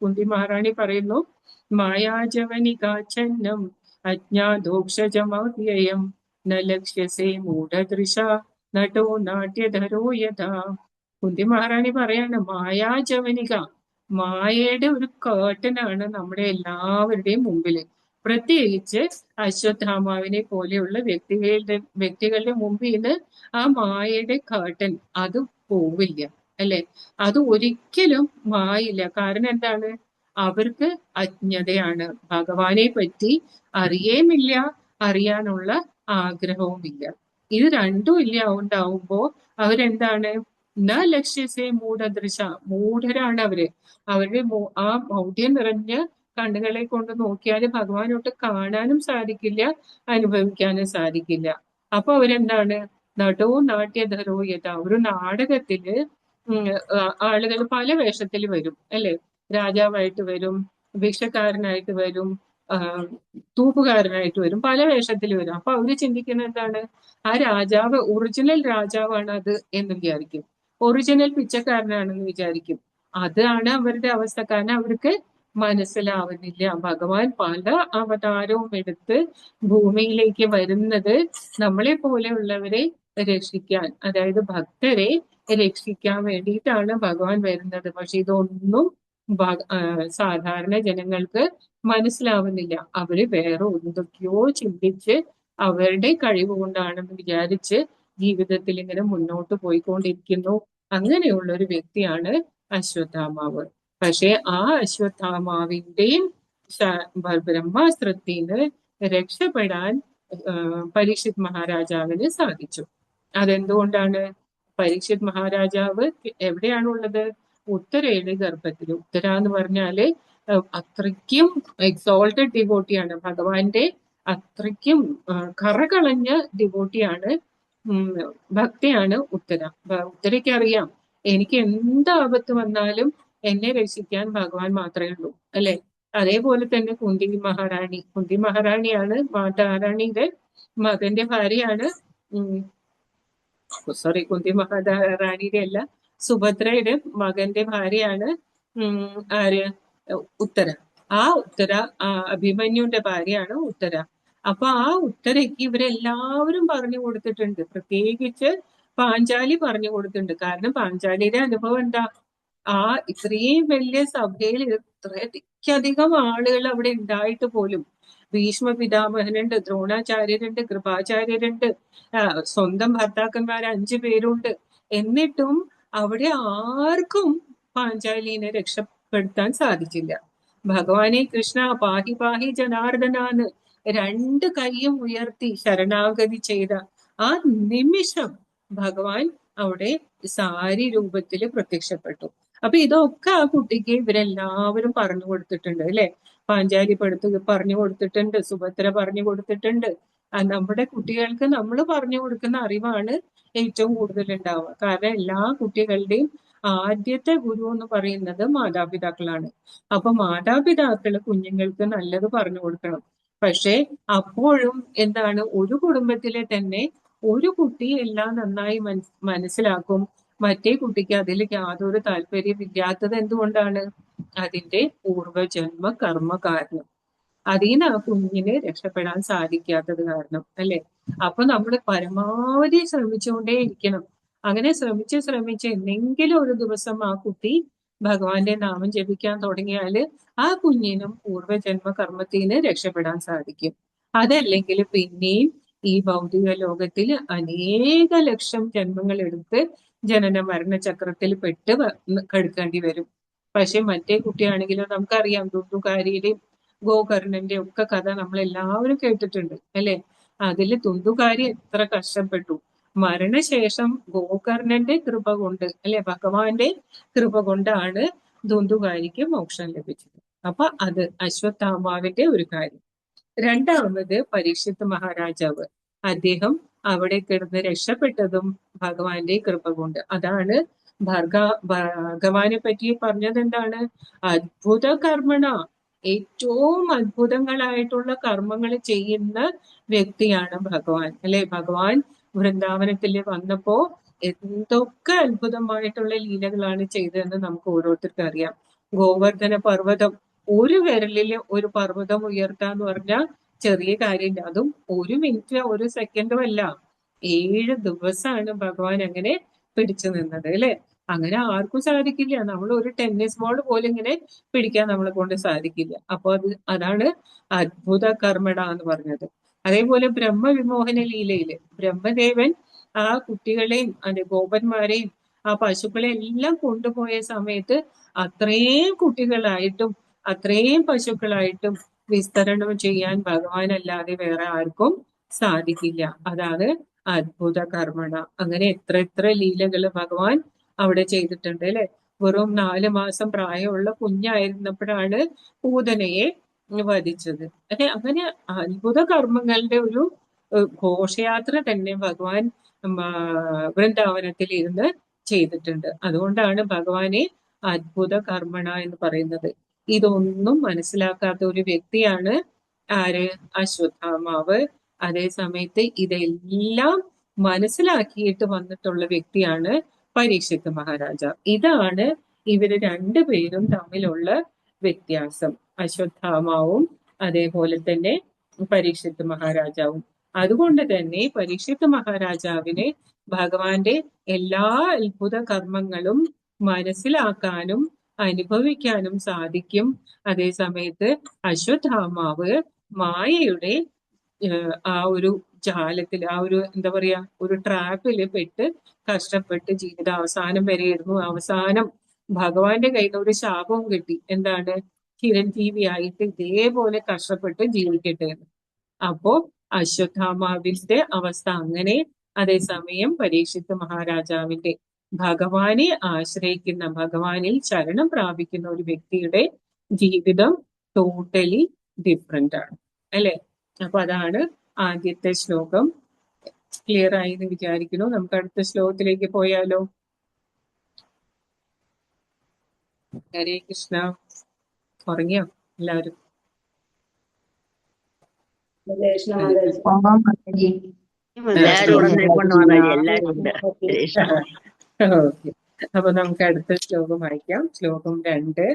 കുന്തി മഹാറാണി പറയുന്നു, മായാജവനികാച്ഛന്നം അജ്ഞാതോക്ഷജമവ്യയം ന ലക്ഷ്യസേ മൂഢദൃശ നട്ടോ നാട്യധരോ യഥാ. കുന്തി മഹാറാണി പറയാണ്, മായാജവനിക, മായയുടെ ഒരു കേട്ടനാണ് നമ്മുടെ എല്ലാവരുടെയും മുമ്പില്. പ്രത്യേകിച്ച് അശ്വത്ഥാമാവിനെ പോലെയുള്ള വ്യക്തികളുടെ മുമ്പിൽ നിന്ന് ആ മായയുടെ കേട്ടൻ അത് പോവില്ല അല്ലെ? അത് ഒരിക്കലും മായില്ല. കാരണം എന്താണ്? അവർക്ക് അജ്ഞതയാണ്. ഭഗവാനെ പറ്റി അറിയേമില്ല, അറിയാനുള്ള ആഗ്രഹവുമില്ല. ഇത് രണ്ടും ഇല്ല ഉണ്ടാവുമ്പോ അവരെന്താണ്? ന ലക്ഷ്യസേ മൂഢദൃശ, മൂഢരാണ് അവര്. അവരുടെ ആ മൗഢ്യം നിറഞ്ഞ കണ്ണുകളെ കൊണ്ട് നോക്കിയാൽ ഭഗവാനോട്ട് കാണാനും സാധിക്കില്ല, അനുഭവിക്കാനും സാധിക്കില്ല. അപ്പൊ അവരെന്താണ്? നടോ നാട്യധരോ യഥ. ഒരു നാടകത്തില് ആളുകൾ പല വേഷത്തിൽ വരും അല്ലെ? രാജാവായിട്ട് വരും, ഭിക്ഷക്കാരനായിട്ട് വരും, തൂപ്പുകാരനായിട്ട് വരും, പല വേഷത്തിൽ വരും. അപ്പൊ അവര് ചിന്തിക്കുന്നത് എന്താണ്? ആ രാജാവ് ഒറിജിനൽ രാജാവാണ് അത് എന്ന് വിചാരിക്കും, ഒറിജിനൽ പിച്ചക്കാരനാണെന്ന് വിചാരിക്കും. അതാണ് അവരുടെ അവസ്ഥ. കാരണം അവർക്ക് മനസ്സിലാവുന്നില്ല ഭഗവാൻ പല അവതാരവും എടുത്ത് ഭൂമിയിലേക്ക് വരുന്നത് നമ്മളെ പോലെയുള്ളവരെ രക്ഷിക്കാൻ, അതായത് ഭക്തരെ രക്ഷിക്കാൻ വേണ്ടിയിട്ടാണ് ഭഗവാൻ വരുന്നത്. പക്ഷെ ഇതൊന്നും സാധാരണ ജനങ്ങൾക്ക് മനസ്സിലാവുന്നില്ല. അവര് വേറെ എന്തൊക്കെയോ ചിന്തിച്ച് അവരുടെ കഴിവ് കൊണ്ടാണെന്ന് വിചാരിച്ച് ജീവിതത്തിൽ ഇങ്ങനെ മുന്നോട്ട് പോയിക്കൊണ്ടിരിക്കുന്നു. അങ്ങനെയുള്ള ഒരു വ്യക്തിയാണ് അശ്വത്ഥാമാവ്. പക്ഷെ ആ അശ്വത്ഥാമാവിന്റെയും ബ്രഹ്മാസ്ത്രത്തിന് രക്ഷപ്പെടാൻ പരീക്ഷിത് മഹാരാജാവിന് സാധിച്ചു. അതെന്തുകൊണ്ടാണ്? പരീക്ഷിത് മഹാരാജാവ് എവിടെയാണുള്ളത്? ഉത്തരയുടെ ഗർഭത്തിൽ. ഉത്തര എന്ന് പറഞ്ഞാല് അത്രയ്ക്കും എക്സോൾട്ടഡ് ഡിവോട്ടിയാണ്, ഭഗവാന്റെ അത്രയ്ക്കും കറകളഞ്ഞ ഡിവോട്ടിയാണ്, ഭക്തിയാണ് ഉത്തര. ഉത്തരയ്ക്ക് അറിയാം എനിക്ക് എന്ത് ആപത്ത് വന്നാലും എന്നെ രക്ഷിക്കാൻ ഭഗവാൻ മാത്രമേ ഉള്ളൂ അല്ലെ? അതേപോലെ തന്നെ കുന്തി മഹാറാണി. കുന്തി മഹാറാണിയാണ് മാതാറാണിയുടെ മകന്റെ ഭാര്യയാണ്. സോറി, കുന്തി മഹാറാണിയുടെ അല്ല, സുഭദ്രയുടെ മകന്റെ ഭാര്യയാണ് ആര്? ഉത്തര. ആ ഉത്തര അഭിമന്യുന്റെ ഭാര്യയാണ് ഉത്തര. അപ്പൊ ആ ഉത്തരയ്ക്ക് ഇവരെല്ലാവരും പറഞ്ഞു കൊടുത്തിട്ടുണ്ട്. പ്രത്യേകിച്ച് പാഞ്ചാലി പറഞ്ഞു കൊടുത്തിട്ടുണ്ട്. കാരണം പാഞ്ചാലിയുടെ അനുഭവം എന്താ? ആ ഇത്രയും വലിയ സഭയിൽ ഇത്രയധികം ആളുകൾ അവിടെ ഉണ്ടായിട്ട് പോലും ഭീഷ്മ പിതാമഹനുണ്ട്, ദ്രോണാചാര്യരുണ്ട്, കൃപാചാര്യരുണ്ട്, സ്വന്തം ഭർത്താക്കന്മാർ 5 പേരുണ്ട്. എന്നിട്ടും അവിടെ ആർക്കും പാഞ്ചാലിനെ രക്ഷപ്പെടുത്താൻ സാധിച്ചില്ല. ഭഗവാനെ കൃഷ്ണ പാഹി പാഹി ജനാർദ്ദനാന്ന് 2 കൈയും ഉയർത്തി ശരണാഗതി ചെയ്ത ആ നിമിഷം ഭഗവാൻ അവിടെ സാരി രൂപത്തിൽ പ്രത്യക്ഷപ്പെട്ടു. അപ്പൊ ഇതൊക്കെ ആ കുട്ടിക്ക് ഇവരെല്ലാവരും പറഞ്ഞു കൊടുത്തിട്ടുണ്ട് അല്ലെ. പാഞ്ചാലി പറഞ്ഞു കൊടുത്തിട്ടുണ്ട്, സുഭദ്ര പറഞ്ഞു കൊടുത്തിട്ടുണ്ട്. നമ്മുടെ കുട്ടികൾക്ക് നമ്മൾ പറഞ്ഞു കൊടുക്കുന്ന അറിവാണ് ഏറ്റവും കൂടുതൽ ഉണ്ടാവുക. കാരണം എല്ലാ കുട്ടികളുടെയും ആദ്യത്തെ ഗുരു എന്ന് പറയുന്നത് മാതാപിതാക്കളാണ്. അപ്പൊ മാതാപിതാക്കള് കുഞ്ഞുങ്ങൾക്ക് നല്ലത് പറഞ്ഞു കൊടുക്കണം. പക്ഷെ അപ്പോഴും എന്താണ്, ഒരു കുടുംബത്തിലെ തന്നെ ഒരു കുട്ടി എല്ലാം നന്നായി മനസ്സിലാക്കും, മറ്റേ കുട്ടിക്ക് അതിൽ യാതൊരു താല്പര്യമില്ലാത്തത് എന്തുകൊണ്ടാണ്? അതിന്റെ പൂർവജന്മ കർമ്മ കാരണം. അതിൽ നിന്ന് ആ കുഞ്ഞിന് രക്ഷപ്പെടാൻ സാധിക്കാത്തത് കാരണം അല്ലെ. അപ്പൊ നമ്മൾ പരമാവധി ശ്രമിച്ചുകൊണ്ടേ ഇരിക്കണം. അങ്ങനെ ശ്രമിച്ച് എന്തെങ്കിലും ഒരു ദിവസം ആ കുട്ടി ഭഗവാന്റെ നാമം ജപിക്കാൻ തുടങ്ങിയാല് ആ കുഞ്ഞിനും പൂർവജന്മ കർമ്മത്തിന് രക്ഷപ്പെടാൻ സാധിക്കും. അതല്ലെങ്കിൽ പിന്നെയും ഈ ഭൗതിക ലോകത്തിൽ അനേക ലക്ഷം ജന്മങ്ങൾ എടുത്ത് ജനന മരണ ചക്രത്തിൽ പെട്ട് കടുക്കേണ്ടി വരും. പക്ഷെ മറ്റേ കുട്ടിയാണെങ്കിലോ നമുക്കറിയാം, ദുർദുകാരിയുടെയും ഗോകർണന്റെ ഒക്കെ കഥ നമ്മൾ എല്ലാവരും കേട്ടിട്ടുണ്ട് അല്ലെ. അതില് തുന്തുകാരി എത്ര കഷ്ടപ്പെട്ടു. മരണശേഷം ഗോകർണന്റെ കൃപ കൊണ്ട് അല്ലെ, ഭഗവാന്റെ കൃപ കൊണ്ടാണ് ദുന്തുകാരിക്ക് മോക്ഷം ലഭിച്ചത്. അപ്പൊ അത് അശ്വത്ഥാമാവിന്റെ ഒരു കാര്യം. രണ്ടാമത് പരീക്ഷിത്ത് മഹാരാജാവ്, അദ്ദേഹം അവിടെ കിടന്ന് രക്ഷപ്പെട്ടതും ഭഗവാന്റെ കൃപ കൊണ്ട്. അതാണ് ഭഗവാനെ പറ്റി പറഞ്ഞത് എന്താണ്? അത്ഭുത കർമ്മണ, ഏറ്റവും അത്ഭുതങ്ങളായിട്ടുള്ള കർമ്മങ്ങൾ ചെയ്യുന്ന വ്യക്തിയാണ് ഭഗവാൻ അല്ലെ. ഭഗവാൻ വൃന്ദാവനത്തിൽ വന്നപ്പോ എന്തൊക്കെ അത്ഭുതമായിട്ടുള്ള ലീലകളാണ് ചെയ്തതെന്ന് നമുക്ക് ഓരോരുത്തർക്കും അറിയാം. ഗോവർദ്ധന പർവ്വതം, ഒരു വിരലില് ഒരു പർവ്വതം ഉയർത്താന്ന് പറഞ്ഞാൽ ചെറിയ കാര്യമില്ല. അതും ഒരു മിനിറ്റ് ഒരു സെക്കൻഡും അല്ല, 7 ദിവസമാണ് ഭഗവാൻ അങ്ങനെ പിടിച്ചു നിന്നത് അല്ലെ. അങ്ങനെ ആർക്കും സാധിക്കില്ല. നമ്മൾ ഒരു ടെന്നീസ് ബോൾ പോലും ഇങ്ങനെ പിടിക്കാൻ നമ്മളെ കൊണ്ട് സാധിക്കില്ല. അപ്പൊ അതാണ് അത്ഭുത കർമ്മട എന്ന് പറഞ്ഞത്. അതേപോലെ ബ്രഹ്മവിമോഹന ലീലയില് ബ്രഹ്മദേവൻ ആ കുട്ടികളെയും ഗോപന്മാരെയും ആ പശുക്കളെ എല്ലാം കൊണ്ടുപോയ സമയത്ത് അത്രയും കുട്ടികളായിട്ടും അത്രയും പശുക്കളായിട്ടും വിസ്തരണം ചെയ്യാൻ ഭഗവാനല്ലാതെ വേറെ ആർക്കും സാധിക്കില്ല. അതാണ് അത്ഭുത കർമ്മണ. അങ്ങനെ എത്ര ലീലകള് ഭഗവാൻ അവിടെ ചെയ്തിട്ടുണ്ട് അല്ലെ. വെറും 4 മാസം പ്രായമുള്ള കുഞ്ഞായിരുന്നപ്പോഴാണ് പൂതനയെ വധിച്ചത് അല്ലെ. അങ്ങനെ അത്ഭുത കർമ്മങ്ങളുടെ ഒരു ഘോഷയാത്ര തന്നെ ഭഗവാൻ വൃന്ദാവനത്തിൽ ഇരുന്ന് ചെയ്തിട്ടുണ്ട്. അതുകൊണ്ടാണ് ഭഗവാനെ അത്ഭുത കർമ്മണ എന്ന് പറയുന്നത്. ഇതൊന്നും മനസ്സിലാക്കാത്ത ഒരു വ്യക്തിയാണ് ആര്? അശ്വത്ഥാമാവ്. അതേ സമയത്ത് ഇതെല്ലാം മനസ്സിലാക്കിയിട്ട് വന്നിട്ടുള്ള വ്യക്തിയാണ് പരീക്ഷിത്ത് മഹാരാജാവ്. ഇതാണ് ഇവര് രണ്ടുപേരും തമ്മിലുള്ള വ്യത്യാസം, അശ്വത്ഥാമാവും അതേപോലെ തന്നെ പരീക്ഷിത്ത് മഹാരാജാവും. അതുകൊണ്ട് തന്നെ പരീക്ഷിത്ത് മഹാരാജാവിന് ഭഗവാന്റെ എല്ലാ അത്ഭുത കർമ്മങ്ങളും മനസ്സിലാക്കാനും അനുഭവിക്കാനും സാധിക്കും. അതേ സമയത്ത് അശ്വത്ഥാമാവ് മായയുടെ ആ ഒരു ജാലത്തിൽ, ആ ഒരു എന്താ പറയാ, ഒരു ട്രാപ്പില് പെട്ട് കഷ്ടപ്പെട്ട് ജീവിതാവസാനം വരെയായിരുന്നു. അവസാനം ഭഗവാന്റെ കയ്യിൽ നിന്ന് ഒരു ശാപവും കിട്ടി. എന്താണ്? ചിരഞ്ജീവിയായിട്ട് ഇതേപോലെ കഷ്ടപ്പെട്ട് ജീവിക്കട്ടെ എന്ന്. അപ്പോ അശ്വത്ഥാമാവിന്റെ അവസ്ഥ അങ്ങനെ. അതേസമയം പരീക്ഷിത്ത് മഹാരാജാവിന്റെ ഭഗവാനെ ആശ്രയിക്കുന്ന, ഭഗവാനിൽ ശരണം പ്രാപിക്കുന്ന ഒരു വ്യക്തിയുടെ ജീവിതം ടോട്ടലി ഡിഫറെന്റ് ആണ് അല്ലെ. അപ്പൊ അതാണ് ആദ്യത്തെ ശ്ലോകം. ക്ലിയർ ആയി എന്ന് വിചാരിക്കുന്നു. നമുക്ക് അടുത്ത ശ്ലോകത്തിലേക്ക് പോയാലോ? ഹരേ കൃഷ്ണ. ഉറങ്ങിയോ എല്ലാവരും? അപ്പൊ നമുക്ക് അടുത്ത ശ്ലോകം വായിക്കാം. ശ്ലോകം 2.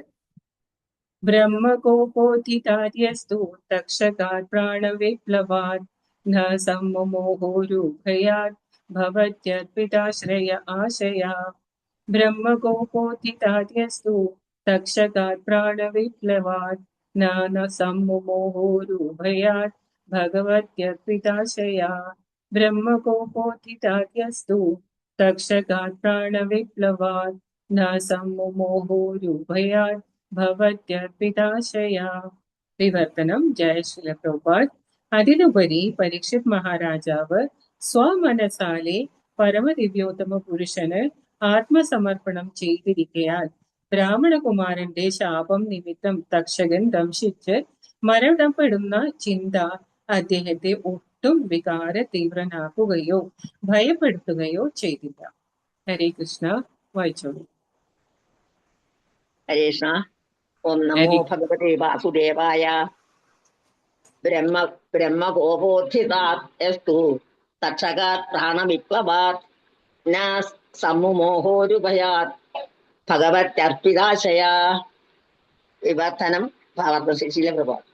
ബ്രഹ്മകോപോധിതാര്യസ്തു തക്ഷകാത് പ്രാണവിപ്ലവാത് ന സമ്മോഹോരുഭയാത് ഭവത്യർപ്പിതാശ്രയ ആശയാ. ബ്രഹ്മകോപോധിതാര്യസ്തു തക്ഷകാത് പ്രാണവിപ്ലവാത് ന സമ്മോഹോരുഭയാത് ഭഗവത്യർപ്പിതാശയാ. ബ്രഹ്മകോപോധിതാര്യസ്തു തക്ഷകാത് പ്രാണവിപ്ലവാത് ന സമ്മോഹോരുഭയാത് ഭവത്യർപ്പിതാശയാ. വിവർത്തനം. ജയ ശ്രീല പ്രഭുപാദ്. അതിലുപരി പരീക്ഷിത് മഹാരാജാവ് സ്വമനസാലെ പരമദിവ്യോത്തമ പുരുഷന് ആത്മസമർപ്പണം ചെയ്തിരിക്കയാൽ ബ്രാഹ്മണകുമാരന്റെ ശാപം നിമിത്തം തക്ഷകൻ ദംശിച്ച് മരണപ്പെടുന്ന ചിന്ത അദ്ദേഹത്തെ ഒട്ടും വികാര തീവ്രനാക്കുകയോ ഭയപ്പെടുത്തുകയോ ചെയ്തില്ല. ഹരേ കൃഷ്ണ. വായിച്ചോളൂ. ഹരേ കൃഷ്ണ. ഓം നമോ ഹരി ഭഗവതേ വാസുദേവായ. ബ്രഹ്മകോപോത്ഥിതാത് യസ്തു തക്ഷകാത് പ്രാണവിപ്ലവാത് ന സമ്മുമോഹോരുഭയാത് ഭഗവത്യർപ്പിതാശയാ. വിവർത്തനം ഭാവാർത്ഥം ശീലം പ്രഭാത്.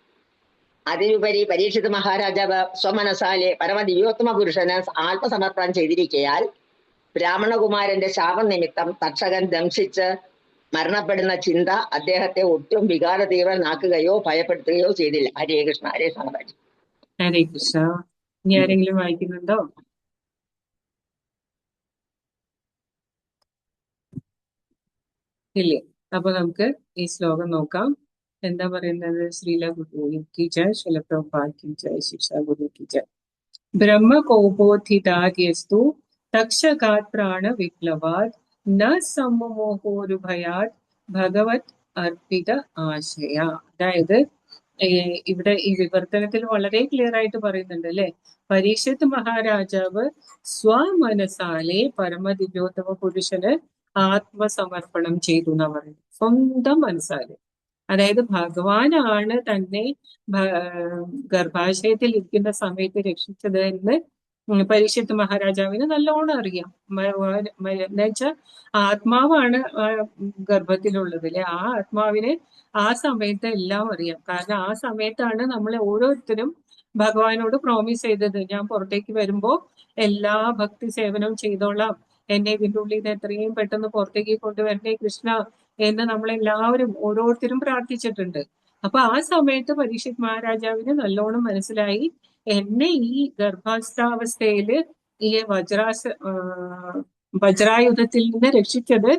അതിലുപരി പരീക്ഷിത് മഹാരാജാവ് സ്വമനസാലെ പരമദിവ്യോത്തമ പുരുഷന് ആത്മസമർപ്പണം ചെയ്തിരിക്കയാൽ ബ്രാഹ്മണകുമാരന്റെ ശാപം നിമിത്തം തക്ഷകൻ ദംശിച്ച് മരണപ്പെടുന്ന ചിന്ത അദ്ദേഹത്തെ ഒട്ടും വികാര തീവ്രനാക്കുകയോ ഭയപ്പെടുത്തുകയോ ചെയ്തില്ല. ഹരേ കൃഷ്ണ. ഹരേ സമരാജ്. ഹരേ കൃഷ്ണ. ഇനി ആരെങ്കിലും വായിക്കുന്നുണ്ടോ? ഇല്ലേ? അപ്പൊ നമുക്ക് ഈ ശ്ലോകം നോക്കാം. എന്താ പറയുന്നത്? ശ്രീല ഗുരു കി ജയ, ശ്രീല പ്രഭുപാദ് കി ജയ, ശിക്ഷ ഗുരു കി ജയ. ബ്രഹ്മകോപോത്ഥിതാദ്യസ്തു തക്ഷകാത് പ്രാണ വിപ്ലവാത് ന സമ്മോഹോരുഭയാത് ഭഗവത് അർപ്പിത ആശയ. അതായത് ഇവിടെ ഈ വിവർത്തനത്തിൽ വളരെ ക്ലിയർ ആയിട്ട് പറയുന്നുണ്ട് അല്ലെ. പരീക്ഷിത് മഹാരാജാവ് സ്വമനസാലെ പരമദിവ്യോത്തമ പുരുഷന് ആത്മസമർപ്പണം ചെയ്തു എന്നാ പറയുന്നത്. സ്വന്തം മനസ്സാലെ. അതായത് ഭഗവാനാണ് തന്നെ ഗർഭാശയത്തിൽ ഇരിക്കുന്ന സമയത്ത് രക്ഷിച്ചത് എന്ന് പരീക്ഷിത്ത് മഹാരാജാവിന് നല്ലോണം അറിയാം. എന്നുവെച്ചാൽ ആത്മാവാണ് ഗർഭത്തിലുള്ളത് അല്ലെ. ആ ആത്മാവിന് ആ സമയത്ത് എല്ലാം അറിയാം. കാരണം ആ സമയത്താണ് നമ്മളെ ഓരോരുത്തരും ഭഗവാനോട് പ്രോമിസ് ചെയ്തത്, ഞാൻ പുറത്തേക്ക് വരുമ്പോ എല്ലാ ഭക്തി സേവനവും ചെയ്തോളാം, എന്നെ ഇതിൻ്റെ ഉള്ളിൽ നിന്ന് എത്രയും പെട്ടെന്ന് പുറത്തേക്ക് കൊണ്ടുവരണേ കൃഷ്ണ എന്ന് നമ്മളെല്ലാവരും ഓരോരുത്തരും പ്രാർത്ഥിച്ചിട്ടുണ്ട്. അപ്പൊ ആ സമയത്ത് പരീക്ഷിത് മഹാരാജാവിന് നല്ലോണം മനസ്സിലായി, എന്നെ ഈ ഗർഭാസ്ഥാവസ്ഥയില് ഈ വജ്രായുധത്തിൽ നിന്ന് രക്ഷിച്ചത്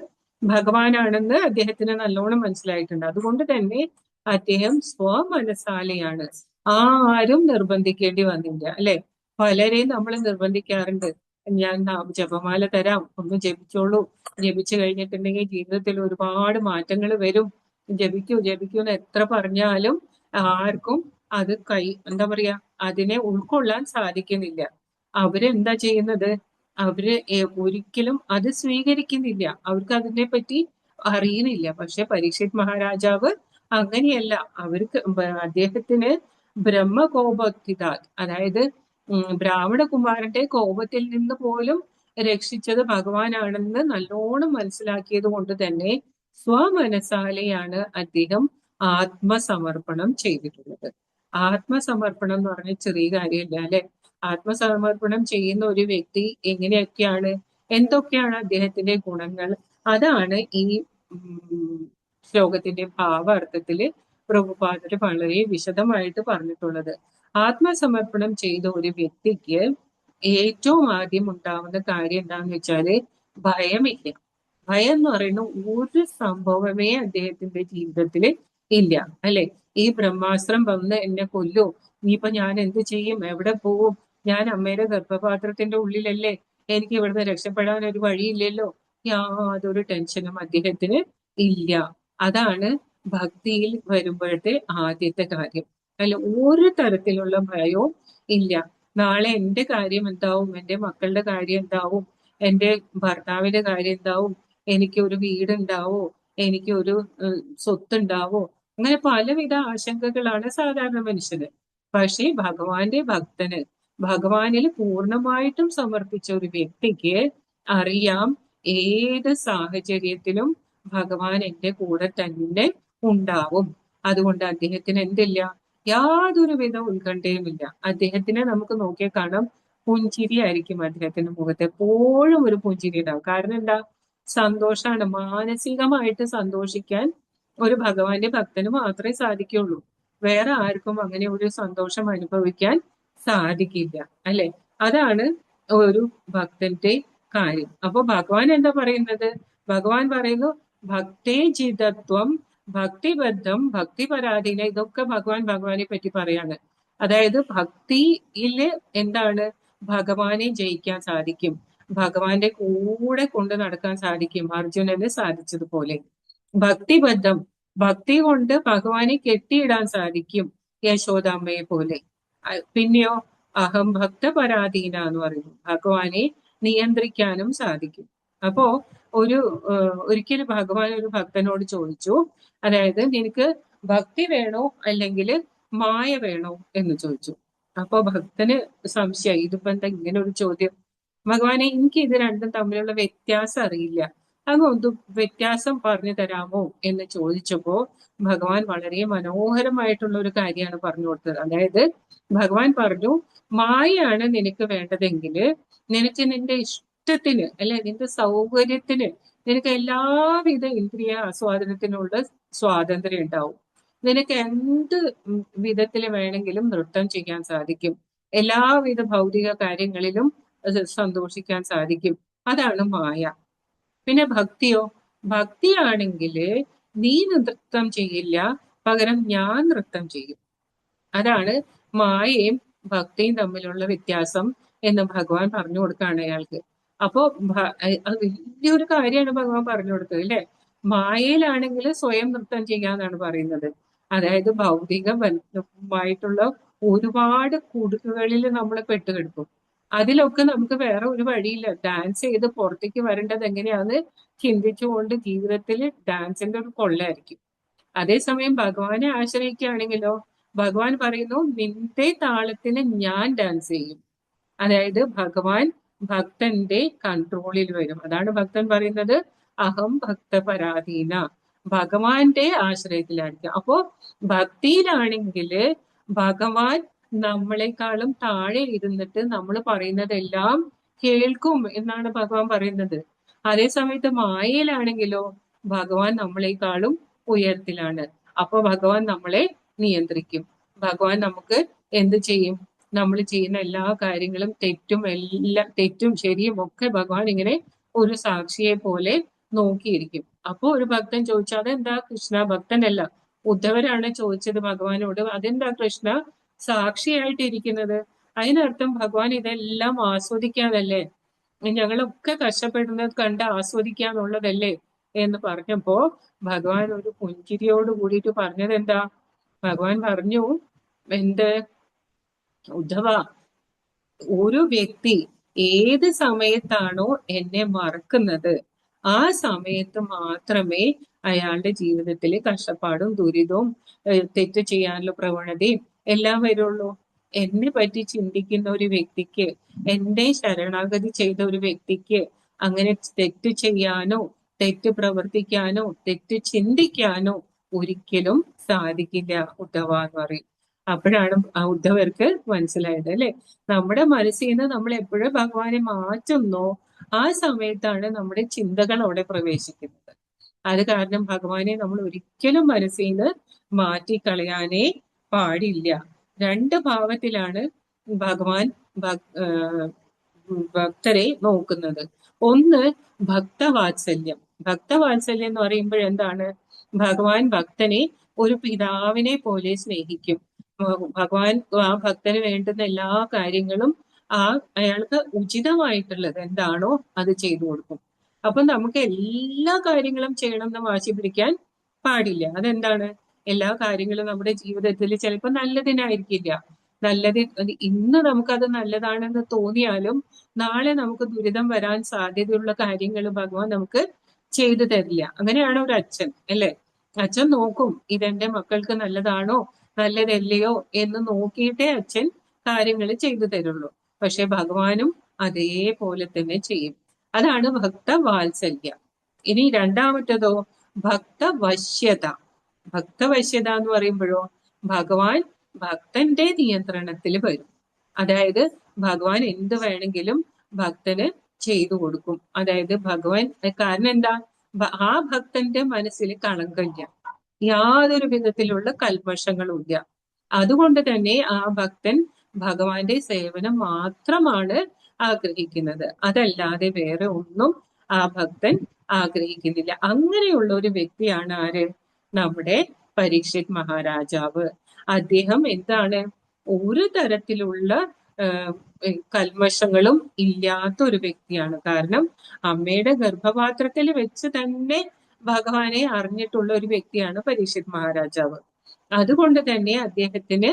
ഭഗവാനാണെന്ന് അദ്ദേഹത്തിന് നല്ലോണം മനസ്സിലായിട്ടുണ്ട്. അതുകൊണ്ട് തന്നെ അദ്ദേഹം സ്വമനസാലെയാണ്, ആരും നിർബന്ധിക്കേണ്ടി വന്നില്ല അല്ലെ. പലരെയും നമ്മൾ നിർബന്ധിക്കാറുണ്ട്, ഞാൻ ജപമാല തരാം, ഒന്ന് ജപിച്ചോളൂ, ജപിച്ചു കഴിഞ്ഞിട്ടുണ്ടെങ്കിൽ ജീവിതത്തിൽ ഒരുപാട് മാറ്റങ്ങൾ വരും, ജപിക്കൂ ജപിക്കൂ എന്ന് എത്ര പറഞ്ഞാലും ആർക്കും അത് എന്താ പറയാ, അതിനെ ഉൾക്കൊള്ളാൻ സാധിക്കുന്നില്ല. അവരെന്താ ചെയ്യുന്നത്? അവര് ഒരിക്കലും അത് സ്വീകരിക്കുന്നില്ല, അവർക്ക് അതിനെ പറ്റി അറിയുന്നില്ല. പക്ഷെ പരീക്ഷിത് മഹാരാജാവ് അങ്ങനെയല്ല. അവർക്ക് അദ്ദേഹത്തിന് ബ്രഹ്മകോപത്തിത, അതായത് ബ്രാഹ്മണകുമാരന്റെ കോപത്തിൽ നിന്ന് പോലും രക്ഷിച്ചത് ഭഗവാനാണെന്ന് നല്ലോണം മനസ്സിലാക്കിയത് കൊണ്ട് തന്നെ സ്വമനസാലെയാണ് അദ്ദേഹം ആത്മസമർപ്പണം ചെയ്തിട്ടുള്ളത്. ആത്മസമർപ്പണം എന്ന് പറഞ്ഞ ചെറിയ കാര്യമല്ല അല്ലെ. ആത്മസമർപ്പണം ചെയ്യുന്ന ഒരു വ്യക്തി എങ്ങനെയൊക്കെയാണ്, എന്തൊക്കെയാണ് അദ്ദേഹത്തിന്റെ ഗുണങ്ങൾ, അതാണ് ഈ ശ്ലോകത്തിന്റെ ഭാവാർത്ഥത്തില് പ്രഭുപാദര് വളരെ വിശദമായിട്ട് പറഞ്ഞിട്ടുള്ളത്. ആത്മസമർപ്പണം ചെയ്ത ഒരു വ്യക്തിക്ക് ഏറ്റവും ആദ്യം ഉണ്ടാവുന്ന കാര്യം എന്താന്ന് വെച്ചാല് ഭയമില്ല. ഭയം എന്ന് പറയുന്ന ഒരു സംഭവമേ അദ്ദേഹത്തിന്റെ ജീവിതത്തില് ഇല്ല അല്ലെ. ഈ ബ്രഹ്മാസ്ത്രം വന്ന് എന്നെ കൊല്ലോ, ഇനിയിപ്പൊ ഞാൻ എന്ത് ചെയ്യും, എവിടെ പോവും, ഞാൻ അമ്മയുടെ ഗർഭപാത്രത്തിന്റെ ഉള്ളിലല്ലേ, എനിക്ക് ഇവിടുന്ന് രക്ഷപ്പെടാൻ ഒരു വഴിയില്ലല്ലോ, യാതൊരു ടെൻഷനും അദ്ദേഹത്തിന് ഇല്ല. അതാണ് ഭക്തിയിൽ വരുമ്പോഴത്തെ ആദ്യത്തെ കാര്യം അല്ല. ഒരു തരത്തിലുള്ള ഭയവും ഇല്ല. നാളെ എന്റെ കാര്യം എന്താവും, എന്റെ മക്കളുടെ കാര്യം എന്താവും, എന്റെ ഭർത്താവിന്റെ കാര്യം എന്താവും, എനിക്ക് ഒരു വീടുണ്ടാവോ, എനിക്ക് ഒരു സ്വത്തുണ്ടാവോ, അങ്ങനെ പലവിധ ആശങ്കകളാണ് സാധാരണ മനുഷ്യന്. പക്ഷേ ഭഗവാന്റെ ഭക്തന്, ഭഗവാനിൽ പൂർണ്ണമായിട്ടും സമർപ്പിച്ച ഒരു വ്യക്തിക്ക് അറിയാം, ഏത് സാഹചര്യത്തിലും ഭഗവാൻ എന്റെ കൂടെ തന്നെ ഉണ്ടാവും. അതുകൊണ്ട് അദ്ദേഹത്തിന് എന്തില്ല, യാതൊരുവിധ ഉത്കണ്ഠയുമില്ല. അദ്ദേഹത്തിനെ നമുക്ക് നോക്കിയാൽ കാണാം, പുഞ്ചിരിയായിരിക്കും അദ്ദേഹത്തിന്റെ മുഖത്ത്, എപ്പോഴും ഒരു പുഞ്ചിരി ഉണ്ടാവും. കാരണം എന്താ? സന്തോഷാണ്. മാനസികമായിട്ട് സന്തോഷിക്കാൻ ഒരു ഭഗവാന്റെ ഭക്തന് മാത്രമേ സാധിക്കുള്ളൂ. വേറെ ആർക്കും അങ്ങനെ ഒരു സന്തോഷം അനുഭവിക്കാൻ സാധിക്കില്ല അല്ലെ. അതാണ് ഒരു ഭക്തന്റെ കാര്യം. അപ്പൊ ഭഗവാൻ എന്താ പറയുന്നത്? ഭഗവാൻ പറയുന്നു, ഭക്തേ ജിതത്വം ഭക്തിബദ്ധം ഭക്തിപരാധീന. ഇതൊക്കെ ഭഗവാനെ പറ്റി പറയാണ്. അതായത് ഭക്തിയില് എന്താണ്, ഭഗവാനെ ജയിക്കാൻ സാധിക്കും, ഭഗവാന്റെ കൂടെ കൊണ്ട് നടക്കാൻ സാധിക്കും, അർജുനന് സാധിച്ചതുപോലെ. ഭക്തിബദ്ധം, ഭക്തി കൊണ്ട് ഭഗവാനെ കെട്ടിയിടാൻ സാധിക്കും യശോദാമ്മയെ പോലെ. പിന്നെയോ അഹം ഭക്തപരാധീന എന്ന് പറയുന്നു, ഭഗവാനെ നിയന്ത്രിക്കാനും സാധിക്കും. അപ്പോ ഒരു ഒരിക്കലും ഭഗവാൻ ഒരു ഭക്തനോട് ചോദിച്ചു, അതായത് നിനക്ക് ഭക്തി വേണോ അല്ലെങ്കിൽ മായ വേണോ എന്ന് ചോദിച്ചു. അപ്പൊ ഭക്തന് സംശയം, ഇതിപ്പോ എന്താ ഇങ്ങനെ ഒരു ചോദ്യം, ഭഗവാനെ എനിക്ക് ഇത് രണ്ടും തമ്മിലുള്ള വ്യത്യാസം അറിയില്ല, അതൊന്ന് വ്യത്യാസം പറഞ്ഞു തരാമോ എന്ന് ചോദിച്ചപ്പോ ഭഗവാൻ വളരെ മനോഹരമായിട്ടുള്ള ഒരു കാര്യമാണ് പറഞ്ഞു കൊടുത്തത്. അതായത് ഭഗവാൻ പറഞ്ഞു, മായയാണ് നിനക്ക് വേണ്ടതെങ്കിൽ നിനക്ക് നിന്റെ ഇഷ്ടത്തിന് അല്ലെ നിന്റെ സൗകര്യത്തിന് നിനക്ക് എല്ലാവിധ ഇന്ദ്രിയ ആസ്വാദനത്തിനുള്ള സ്വാതന്ത്ര്യം ഉണ്ടാവും. നിനക്ക് എന്ത് വിധത്തിൽ വേണമെങ്കിലും നൃത്തം ചെയ്യാൻ സാധിക്കും, എല്ലാവിധ ഭൗതിക കാര്യങ്ങളിലും സന്തോഷിക്കാൻ സാധിക്കും. അതാണ് മായ. പിന്നെ ഭക്തിയോ, ഭക്തിയാണെങ്കിൽ നീ നൃത്തം ചെയ്യില്ല, പകരം ഞാൻ നൃത്തം ചെയ്യും. അതാണ് മായയും ഭക്തിയും തമ്മിലുള്ള വ്യത്യാസം എന്ന് ഭഗവാൻ പറഞ്ഞു കൊടുക്കുകയാണ് അയാൾക്ക്. അപ്പോ അത് വലിയൊരു കാര്യമാണ് ഭഗവാൻ പറഞ്ഞു കൊടുത്തത് അല്ലെ. മായയിലാണെങ്കിൽ സ്വയം നൃത്തം ചെയ്യാന്നാണ് പറയുന്നത്. അതായത് ഭൗതികമായിട്ടുള്ള ഒരുപാട് കുടുക്കുകളിൽ നമ്മൾ പെട്ടുകിടക്കും. അതിലൊക്കെ നമുക്ക് വേറെ ഒരു വഴിയില്ല, ഡാൻസ് ചെയ്ത് പുറത്തേക്ക് വരേണ്ടത് എങ്ങനെയാന്ന് ചിന്തിച്ചുകൊണ്ട് ജീവിതത്തിൽ ഡാൻസിന്റെ ഒരു കൊള്ളയായിരിക്കും. അതേസമയം ഭഗവാനെ ആശ്രയിക്കുകയാണെങ്കിലോ, ഭഗവാൻ പറയുന്നു നിന്റെ താളത്തിന് ഞാൻ ഡാൻസ് ചെയ്യും. അതായത് ഭഗവാൻ ഭക്തന്റെ കൺട്രോളിൽ വരും. അതാണ് ഭക്തൻ പറയുന്നത് അഹം ഭക്തപരാധീന, ഭഗവാന്റെ ആശ്രയത്തിലായിരിക്കും. അപ്പോ ഭക്തിയിലാണെങ്കിൽ ഭഗവാൻ നമ്മളെക്കാളും താഴെ ഇരുന്നിട്ട് നമ്മൾ പറയുന്നതെല്ലാം കേൾക്കും എന്നാണ് ഭഗവാൻ പറയുന്നത്. അതേ സമയത്ത് മായയിലാണെങ്കിലോ ഭഗവാൻ നമ്മളെക്കാളും ഉയരത്തിലാണ്. അപ്പൊ ഭഗവാൻ നമ്മളെ നിയന്ത്രിക്കും. ഭഗവാൻ നമുക്ക് എന്ത് ചെയ്യും, നമ്മൾ ചെയ്യുന്ന എല്ലാ കാര്യങ്ങളും തെറ്റും ശരിയും ഒക്കെ ഭഗവാൻ ഇങ്ങനെ ഒരു സാക്ഷിയെ പോലെ നോക്കിയിരിക്കും. അപ്പൊ ഒരു ഭക്തൻ ചോദിച്ചാൽ അതെന്താ കൃഷ്ണ, ഭക്തനല്ല ഉദ്ധവരാണ് ചോദിച്ചത് ഭഗവാനോട്, അതെന്താ കൃഷ്ണ സാക്ഷിയായിട്ടിരിക്കുന്നത്? അതിനർത്ഥം ഭഗവാൻ ഇതെല്ലാം ആസ്വദിക്കാനല്ലേ, ഞങ്ങളൊക്കെ കഷ്ടപ്പെടുന്നത് കണ്ട് ആസ്വദിക്കാന്നുള്ളതല്ലേ എന്ന് പറഞ്ഞപ്പോ ഭഗവാൻ ഒരു പുഞ്ചിരിയോട് കൂടിയിട്ട് പറഞ്ഞത് എന്താ, ഭഗവാൻ പറഞ്ഞു, എന്ത് ഉദ്ധവ, ഒരു വ്യക്തി ഏത് സമയത്താണോ എന്നെ മറക്കുന്നത് ആ സമയത്ത് മാത്രമേ അയാളുടെ ജീവിതത്തിൽ കഷ്ടപ്പാടും ദുരിതവും തെറ്റ് ചെയ്യാനുള്ള പ്രവണതയും എല്ലാം വരുള്ളൂ. എന്നെ പറ്റി ചിന്തിക്കുന്ന ഒരു വ്യക്തിക്ക്, എന്നെ ശരണാഗതി ചെയ്ത ഒരു വ്യക്തിക്ക് അങ്ങനെ തെറ്റ് ചെയ്യാനോ തെറ്റ് പ്രവർത്തിക്കാനോ തെറ്റ് ചിന്തിക്കാനോ ഒരിക്കലും സാധിക്കില്ല ഉദ്ധവ എന്ന് പറയും. അപ്പോഴാണ് ആ ഉദ്ധവർക്ക് മനസ്സിലായത് അല്ലെ, നമ്മുടെ മനസ്സിൽ നിന്ന് നമ്മൾ എപ്പോഴും ഭഗവാനെ മാറ്റുന്നോ ആ സമയത്താണ് നമ്മുടെ ചിന്തകൾ അവിടെ പ്രവേശിക്കുന്നത്. അത് കാരണം ഭഗവാനെ നമ്മൾ ഒരിക്കലും മനസ്സിൽ നിന്ന് മാറ്റിക്കളയാനേ പാടില്ല. രണ്ട് ഭാവത്തിലാണ് ഭഗവാൻ ഭക്തരെ നോക്കുന്നത്. ഒന്ന് ഭക്തവാത്സല്യം. ഭക്തവാത്സല്യം എന്ന് പറയുമ്പോൾ എന്താണ്, ഭഗവാൻ ഭക്തനെ ഒരു പിതാവിനെ പോലെ സ്നേഹിക്കും. ഭഗവാൻ ആ ഭക്തന് വേണ്ടുന്ന എല്ലാ കാര്യങ്ങളും അയാൾക്ക് ഉചിതമായിട്ടുള്ളത് എന്താണോ അത് ചെയ്തു കൊടുക്കും. അപ്പൊ നമുക്ക് എല്ലാ കാര്യങ്ങളും ചെയ്യണം എന്ന് വാശി പിടിക്കാൻ പാടില്ല. അതെന്താണ്, എല്ലാ കാര്യങ്ങളും നമ്മുടെ ജീവിതത്തിൽ ചിലപ്പോൾ നല്ലതിനായിരിക്കില്ല. നല്ലത് ഇന്ന് നമുക്കത് നല്ലതാണെന്ന് തോന്നിയാലും നാളെ നമുക്ക് ദുരിതം വരാൻ സാധ്യതയുള്ള കാര്യങ്ങൾ ഭഗവാൻ നമുക്ക് ചെയ്തു തരില്ല. അങ്ങനെയാണ് ഒരു അച്ഛൻ അല്ലെ. അച്ഛൻ നോക്കും ഇതെന്റെ മക്കൾക്ക് നല്ലതാണോ നല്ലതല്ലയോ എന്ന് നോക്കിയിട്ടേ അച്ഛൻ കാര്യങ്ങൾ ചെയ്തു തരുള്ളൂ. പക്ഷെ ഭഗവാനും അതേപോലെ തന്നെ ചെയ്യും. അതാണ് ഭക്തവാത്സല്യ. ഇനി രണ്ടാമത്തേതോ ഭക്തവശ്യത. ഭക്തവശ്യത എന്ന് പറയുമ്പോഴോ ഭഗവാൻ ഭക്തന്റെ നിയന്ത്രണത്തിൽ വരും. അതായത് ഭഗവാൻ എന്ത് വേണമെങ്കിലും ഭക്തന് ചെയ്തു കൊടുക്കും. അതായത് ഭഗവാൻ, കാരണം എന്താ, ആ ഭക്തന്റെ മനസ്സിൽ കളങ്കമില്ല, യാതൊരു വിധത്തിലുള്ള കൽമഷങ്ങളും ഇല്ല. അതുകൊണ്ട് തന്നെ ആ ഭക്തൻ ഭഗവാന്റെ സേവനം മാത്രമാണ് ആഗ്രഹിക്കുന്നത്, അതല്ലാതെ വേറെ ഒന്നും ആ ഭക്തൻ ആഗ്രഹിക്കുന്നില്ല. അങ്ങനെയുള്ള ഒരു വ്യക്തിയാണ് ആര്, നമ്മുടെ പരീക്ഷിത് മഹാരാജാവ്. അദ്ദേഹം എന്താണ്, ഒരു തരത്തിലുള്ള കൽമഷങ്ങളും ഇല്ലാത്ത ഒരു വ്യക്തിയാണ്. കാരണം അമ്മയുടെ ഗർഭപാത്രത്തിൽ വെച്ച് തന്നെ ഭഗവാനെ അറിഞ്ഞിട്ടുള്ള ഒരു വ്യക്തിയാണ് പരീക്ഷിത് മഹാരാജാവ്. അതുകൊണ്ട് തന്നെ അദ്ദേഹത്തിന്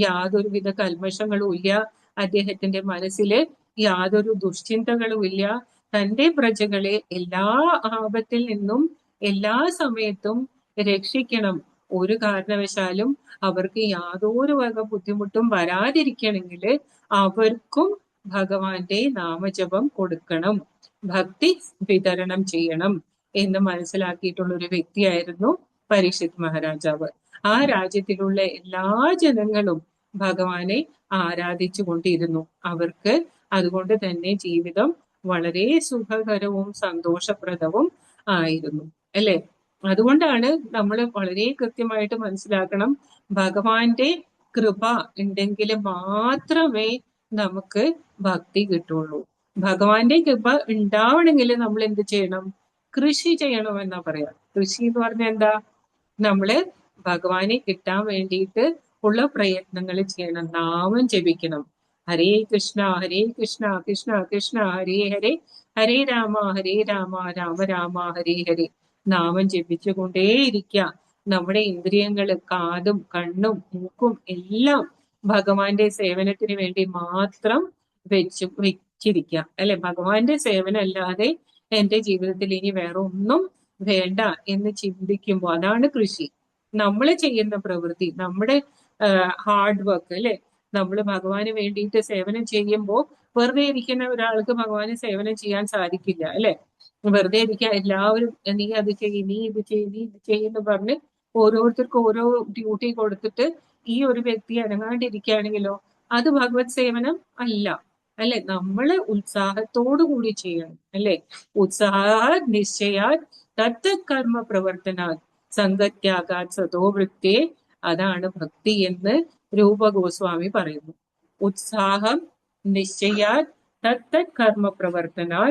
യാതൊരുവിധ കൽമഷങ്ങളും ഇല്ല. അദ്ദേഹത്തിന്റെ മനസ്സില് യാതൊരു ദുശ്ചിന്തകളും ഇല്ല. തന്റെ പ്രജകളെ എല്ലാ ആപത്തിൽ നിന്നും എല്ലാ സമയത്തും രക്ഷിക്കണം. ഒരു കാരണവശാലും അവർക്ക് യാതൊരു വക ബുദ്ധിമുട്ടും വരാതിരിക്കണമെങ്കിൽ അവർക്കും ഭഗവാന്റെ നാമജപം കൊടുക്കണം, ഭക്തി വിതരണം ചെയ്യണം എന്ന് മനസ്സിലാക്കിയിട്ടുള്ള ഒരു വ്യക്തിയായിരുന്നു പരീക്ഷിത് മഹാരാജാവ്. ആ രാജ്യത്തിലുള്ള എല്ലാ ജനങ്ങളും ഭഗവാനെ ആരാധിച്ചു കൊണ്ടിരുന്നു. അവർക്ക് അതുകൊണ്ട് തന്നെ ജീവിതം വളരെ സുഖകരവും സന്തോഷപ്രദവും ആയിരുന്നു, അല്ലെ? അതുകൊണ്ടാണ് നമ്മൾ വളരെ കൃത്യമായിട്ട് മനസ്സിലാക്കണം, ഭഗവാന്റെ കൃപ ഉണ്ടെങ്കിൽ മാത്രമേ നമുക്ക് ഭക്തി കിട്ടുള്ളൂ. ഭഗവാന്റെ കൃപ ഉണ്ടാവണമെങ്കിൽ നമ്മൾ എന്ത് ചെയ്യണം? കൃഷി ചെയ്യണം എന്നാ പറയാ. കൃഷി എന്ന് പറഞ്ഞാൽ എന്താ? നമ്മള് ഭഗവാനെ കിട്ടാൻ വേണ്ടിയിട്ട് ഉള്ള പ്രയത്നങ്ങൾ ചെയ്യണം, നാമം ജപിക്കണം. ഹരേ കൃഷ്ണ കൃഷ്ണ കൃഷ്ണ ഹരേ ഹരേ, ഹരേ രാമ രാമ രാമ ഹരേ ഹരേ. നാമം ജപിച്ചുകൊണ്ടേയിരിക്കുക. നമ്മുടെ ഇന്ദ്രിയങ്ങള്, കാതും കണ്ണും മൂക്കും എല്ലാം ഭഗവാന്റെ സേവനത്തിന് വേണ്ടി മാത്രം വെച്ചിരിക്കുക, അല്ലെ? ഭഗവാന്റെ സേവനം അല്ലാതെ എന്റെ ജീവിതത്തിൽ ഇനി വേറെ ഒന്നും വേണ്ട എന്ന് ചിന്തിക്കുമ്പോൾ അതാണ് കൃഷി. നമ്മൾ ചെയ്യുന്ന പ്രവൃത്തി, നമ്മുടെ ഹാർഡ് വർക്ക്, അല്ലെ? നമ്മൾ ഭഗവാന് വേണ്ടിയിട്ട് സേവനം ചെയ്യുമ്പോൾ വെറുതെ ഇരിക്കുന്ന ഒരാൾക്ക് ഭഗവാന് സേവനം ചെയ്യാൻ സാധിക്കില്ല, അല്ലെ? വെറുതെ ഇരിക്കാൻ എല്ലാവരും നീ അത് ചെയ്യും, നീ ഇത് ചെയ്യും, നീ ഇത് ചെയ്യുന്നു പറഞ്ഞ് ഓരോരുത്തർക്കും ഓരോ ഡ്യൂട്ടി കൊടുത്തിട്ട് ഈ ഒരു വ്യക്തി അനങ്ങാണ്ടിരിക്കുകയാണെങ്കിലോ അത് ഭഗവത് സേവനം അല്ല, അല്ലെ? നമ്മള് ഉത്സാഹത്തോടു കൂടി ചെയ്യണം, അല്ലെ? ഉത്സാഹ നിശ്ചയാ തത് കർമ്മ പ്രവർത്തനാ സംഗത്യാഗാത് സതോവൃത്തേ. അതാണ് ഭക്തി എന്ന് രൂപ ഗോസ്വാമി പറയുന്നു. ഉത്സാഹം നിശ്ചയാ തത് കർമ്മ പ്രവർത്തനാ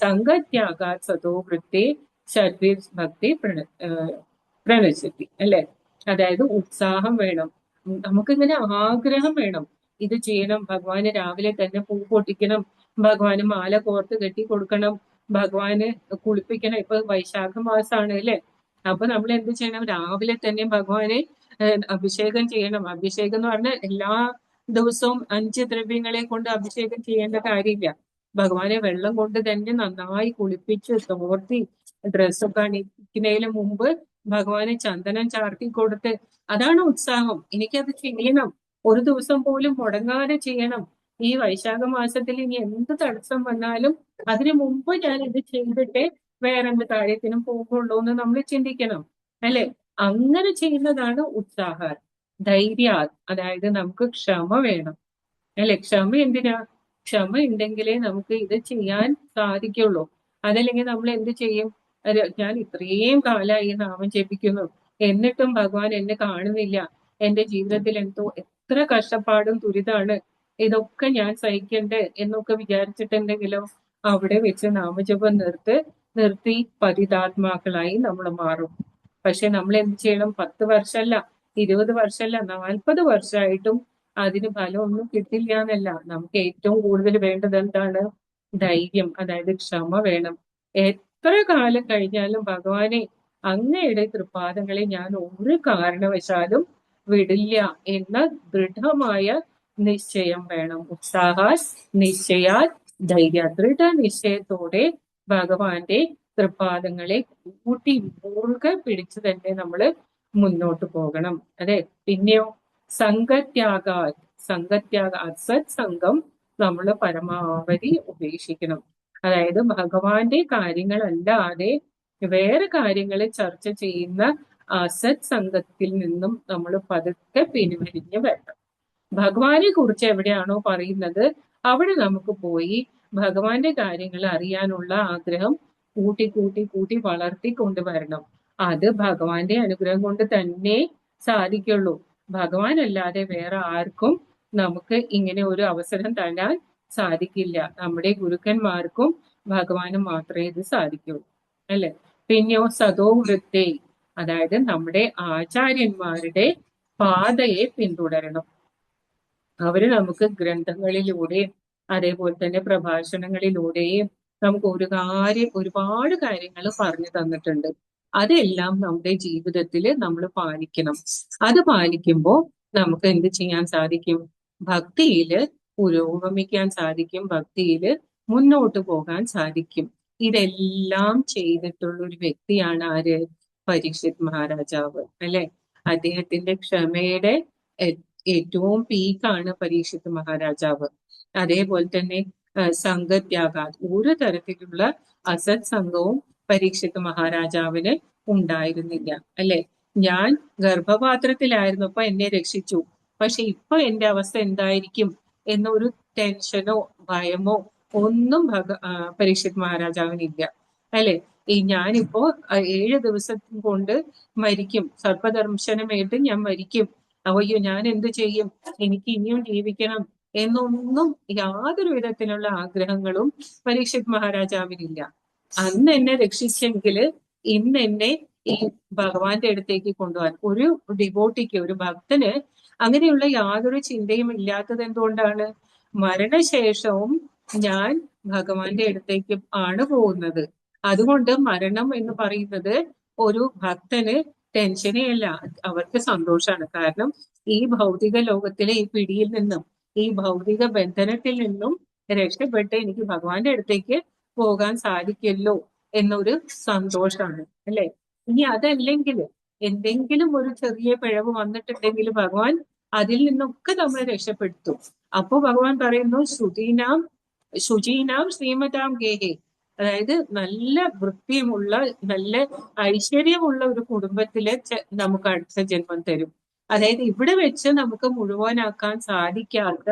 സംഗത്യാഗാത് സതോവൃത്തേ ഷഡ്വിർ ഭക്തി പ്രണശ്യത്തി, അല്ലെ? അതായത് ഉത്സാഹം വേണം, നമുക്കിങ്ങനെ ആഗ്രഹം വേണം, ഇത് ചെയ്യണം, ഭഗവാന് രാവിലെ തന്നെ പൂ പൊട്ടിക്കണം, ഭഗവാന് മാല കോർത്ത് കെട്ടി കൊടുക്കണം, ഭഗവാന് കുളിപ്പിക്കണം. ഇപ്പൊ വൈശാഖ മാസമാണ്, അല്ലെ? അപ്പൊ നമ്മൾ എന്ത് ചെയ്യണം? രാവിലെ തന്നെ ഭഗവാനെ അഭിഷേകം ചെയ്യണം. അഭിഷേകം എന്ന് പറഞ്ഞാൽ എല്ലാ ദിവസവും 5 ദ്രവ്യങ്ങളെ കൊണ്ട് അഭിഷേകം ചെയ്യേണ്ട കാര്യമില്ല. ഭഗവാനെ വെള്ളം കൊണ്ട് തന്നെ നന്നായി കുളിപ്പിച്ച് തോർത്തി ഡ്രസ്സൊക്കെ അണിക്കുന്നതിന് മുമ്പ് ഭഗവാനെ ചന്ദനം ചാർത്തി കൊടുത്ത്, അതാണ് ഉത്സാഹം. എനിക്കത് ചെയ്യണം, ഒരു ദിവസം പോലും മുടങ്ങാതെ ചെയ്യണം. ഈ വൈശാഖ മാസത്തിൽ ഇനി എന്ത് തടസ്സം വന്നാലും അതിനു മുമ്പ് ഞാൻ ഇത് ചെയ്തിട്ടേ വേറെന്ത് കാര്യത്തിനും പോകുള്ളൂ എന്ന് നമ്മൾ ചിന്തിക്കണം, അല്ലെ? അങ്ങനെ ചെയ്യുന്നതാണ് ഉത്സാഹ. ധൈര്യ, അതായത് നമുക്ക് ക്ഷമ വേണം, അല്ലെ? ക്ഷമ എന്തിനാ? ക്ഷമ ഉണ്ടെങ്കിലേ നമുക്ക് ഇത് ചെയ്യാൻ സാധിക്കുള്ളൂ. അതല്ലെങ്കിൽ നമ്മൾ എന്ത് ചെയ്യും? ഞാൻ ഇത്രയും കാലമായി നാമം ജപിക്കുന്നു, എന്നിട്ടും ഭഗവാൻ എന്നെ കാണുന്നില്ല, എന്റെ ജീവിതത്തിൽ എത്ര കഷ്ടപ്പാടും ദുരിതാണ്, ഇതൊക്കെ ഞാൻ സഹിക്കണ്ടേ എന്നൊക്കെ വിചാരിച്ചിട്ടുണ്ടെങ്കിലോ അവിടെ വെച്ച് നാമജപം നിർത്തി പതിതാത്മാക്കളായി നമ്മൾ മാറും. പക്ഷെ നമ്മൾ എന്ത് ചെയ്യണം? 10 വർഷമല്ല, 20 വർഷമല്ല, 40 വർഷമായിട്ടും അതിന് ഫലമൊന്നും കിട്ടില്ല എന്നല്ല. നമുക്ക് ഏറ്റവും കൂടുതൽ വേണ്ടത് എന്താണ്? ധൈര്യം, അതായത് ക്ഷമ വേണം. എത്ര കാലം കഴിഞ്ഞാലും ഭഗവാനെ അങ്ങയുടെ തൃപ്പാദങ്ങളെ ഞാൻ ഒരു കാരണവശാലും വിടില്ല എന്ന ദൃഢമായ നിശ്ചയം വേണം. ഉത്സാഹ നിശ്ചയാ ധൈര്യ, ദൃഢനിശ്ചയത്തോടെ ഭഗവാന്റെ തൃപ്പാദങ്ങളെ കൂട്ടി മുറുകെ പിടിച്ചു തന്നെ നമ്മൾ മുന്നോട്ട് പോകണം. അതെ, പിന്നെയോ സംഘത്യാഗ അസത് സംഘം നമ്മൾ പരമാവധി ഉപേക്ഷിക്കണം. അതായത് ഭഗവാന്റെ കാര്യങ്ങളല്ലാതെ വേറെ കാര്യങ്ങൾ ചർച്ച ചെയ്യുന്ന അസത് സംഘത്തിൽ നിന്നും നമ്മൾ പതുക്കെ പിൻവലിഞ്ഞ് വരണം. ഭഗവാനെ കുറിച്ച് എവിടെയാണോ പറയുന്നത് അവിടെ നമുക്ക് പോയി ഭഗവാന്റെ കാര്യങ്ങൾ അറിയാനുള്ള ആഗ്രഹം കൂട്ടി കൂട്ടി കൂട്ടി വളർത്തി കൊണ്ടുവരണം. അത് ഭഗവാന്റെ അനുഗ്രഹം കൊണ്ട് തന്നെ സാധിക്കുള്ളൂ. ഭഗവാൻ അല്ലാതെ വേറെ ആർക്കും നമുക്ക് ഇങ്ങനെ ഒരു അവസരം തരാൻ സാധിക്കില്ല. നമ്മുടെ ഗുരുക്കന്മാർക്കും ഭഗവാനും മാത്രമേ ഇത് സാധിക്കുള്ളൂ, അല്ലെ? പിന്നെയോ സതോ വൃത്തേ, അതായത് നമ്മുടെ ആചാര്യന്മാരുടെ പാതയെ പിന്തുടരണം. അവര് നമുക്ക് ഗ്രന്ഥങ്ങളിലൂടെയും അതേപോലെ തന്നെ പ്രഭാഷണങ്ങളിലൂടെയും നമുക്ക് ഒരുപാട് കാര്യങ്ങൾ പറഞ്ഞു തന്നിട്ടുണ്ട്. അതെല്ലാം നമ്മുടെ ജീവിതത്തിൽ നമ്മൾ പാലിക്കണം. അത് പാലിക്കുമ്പോൾ നമുക്ക് എന്ത് ചെയ്യാൻ സാധിക്കും? ഭക്തിയില് പുരോഗമിക്കാൻ സാധിക്കും, ഭക്തിയില് മുന്നോട്ട് പോകാൻ സാധിക്കും. ഇതെല്ലാം ചെയ്തിട്ടുള്ള ഒരു വ്യക്തിയാണ് ആര്? പരീക്ഷിത് മഹാരാജാവ്, അല്ലെ? അദ്ദേഹത്തിന്റെ ക്ഷമയുടെ ഏറ്റവും പീക്കാണ് പരീക്ഷിത് മഹാരാജാവ്. അതേപോലെ തന്നെ സംഘത്യാഗാത്, ഒരു തരത്തിലുള്ള അസത് സംഘവും പരീക്ഷിത് മഹാരാജാവിന് ഉണ്ടായിരുന്നില്ല, അല്ലെ? ഞാൻ ഗർഭപാത്രത്തിലായിരുന്നപ്പോ എന്നെ രക്ഷിച്ചു, പക്ഷെ ഇപ്പൊ എന്റെ അവസ്ഥ എന്തായിരിക്കും എന്നൊരു ടെൻഷനോ ഭയമോ ഒന്നും പരീക്ഷിത് മഹാരാജാവിനില്ല, അല്ലെ? ഞാനിപ്പോ 7 ദിവസം കൊണ്ട് മരിക്കും, സർപ്പദംശനമേറ്റ് ഞാൻ മരിക്കും, അയ്യോ ഞാൻ എന്ത് ചെയ്യും, എനിക്ക് ഇനിയും ജീവിക്കണം എന്നൊന്നും യാതൊരു വിധത്തിലുള്ള ആഗ്രഹങ്ങളും പരീക്ഷിത് മഹാരാജാവിനില്ല. അന്ന് എന്നെ രക്ഷിച്ചെങ്കില് ഇന്ന് എന്നെ ഈ ഭഗവാന്റെ അടുത്തേക്ക് കൊണ്ടുപോകാൻ ഒരു ഡിവോട്ടിക്ക്, ഒരു ഭക്തന് അങ്ങനെയുള്ള യാതൊരു ചിന്തയും ഇല്ലാത്തത് എന്തുകൊണ്ടാണ്? മരണശേഷവും ഞാൻ ഭഗവാന്റെ അടുത്തേക്ക് ആണ് പോകുന്നത്. അതുകൊണ്ട് മരണം എന്ന് പറയുന്നത് ഒരു ഭക്തന് ടെൻഷനേ അല്ല, അവർക്ക് സന്തോഷമാണ്. കാരണം ഈ ഭൗതിക ലോകത്തിലെ ഈ പിടിയിൽ നിന്നും, ഈ ഭൗതിക ബന്ധനത്തിൽ നിന്നും രക്ഷപ്പെട്ട് എനിക്ക് ഭഗവാന്റെ അടുത്തേക്ക് പോകാൻ സാധിക്കല്ലോ എന്നൊരു സന്തോഷമാണ്, അല്ലെ? ഇനി അതല്ലെങ്കിൽ എന്തെങ്കിലും ഒരു ചെറിയ പിഴവ് വന്നിട്ടുണ്ടെങ്കിൽ ഭഗവാൻ അതിൽ നിന്നൊക്കെ നമ്മളെ രക്ഷപ്പെടുത്തും. അപ്പൊ ഭഗവാൻ പറയുന്നു ശുചീനാം ശ്രീമതാം ഗേഹേ, അതായത് നല്ല വൃത്തിയുമുള്ള, നല്ല ഐശ്വര്യമുള്ള ഒരു കുടുംബത്തിലെ നമുക്ക് അടുത്ത ജന്മം തരും. അതായത് ഇവിടെ വെച്ച് നമുക്ക് മുഴുവനാക്കാൻ സാധിക്കാത്ത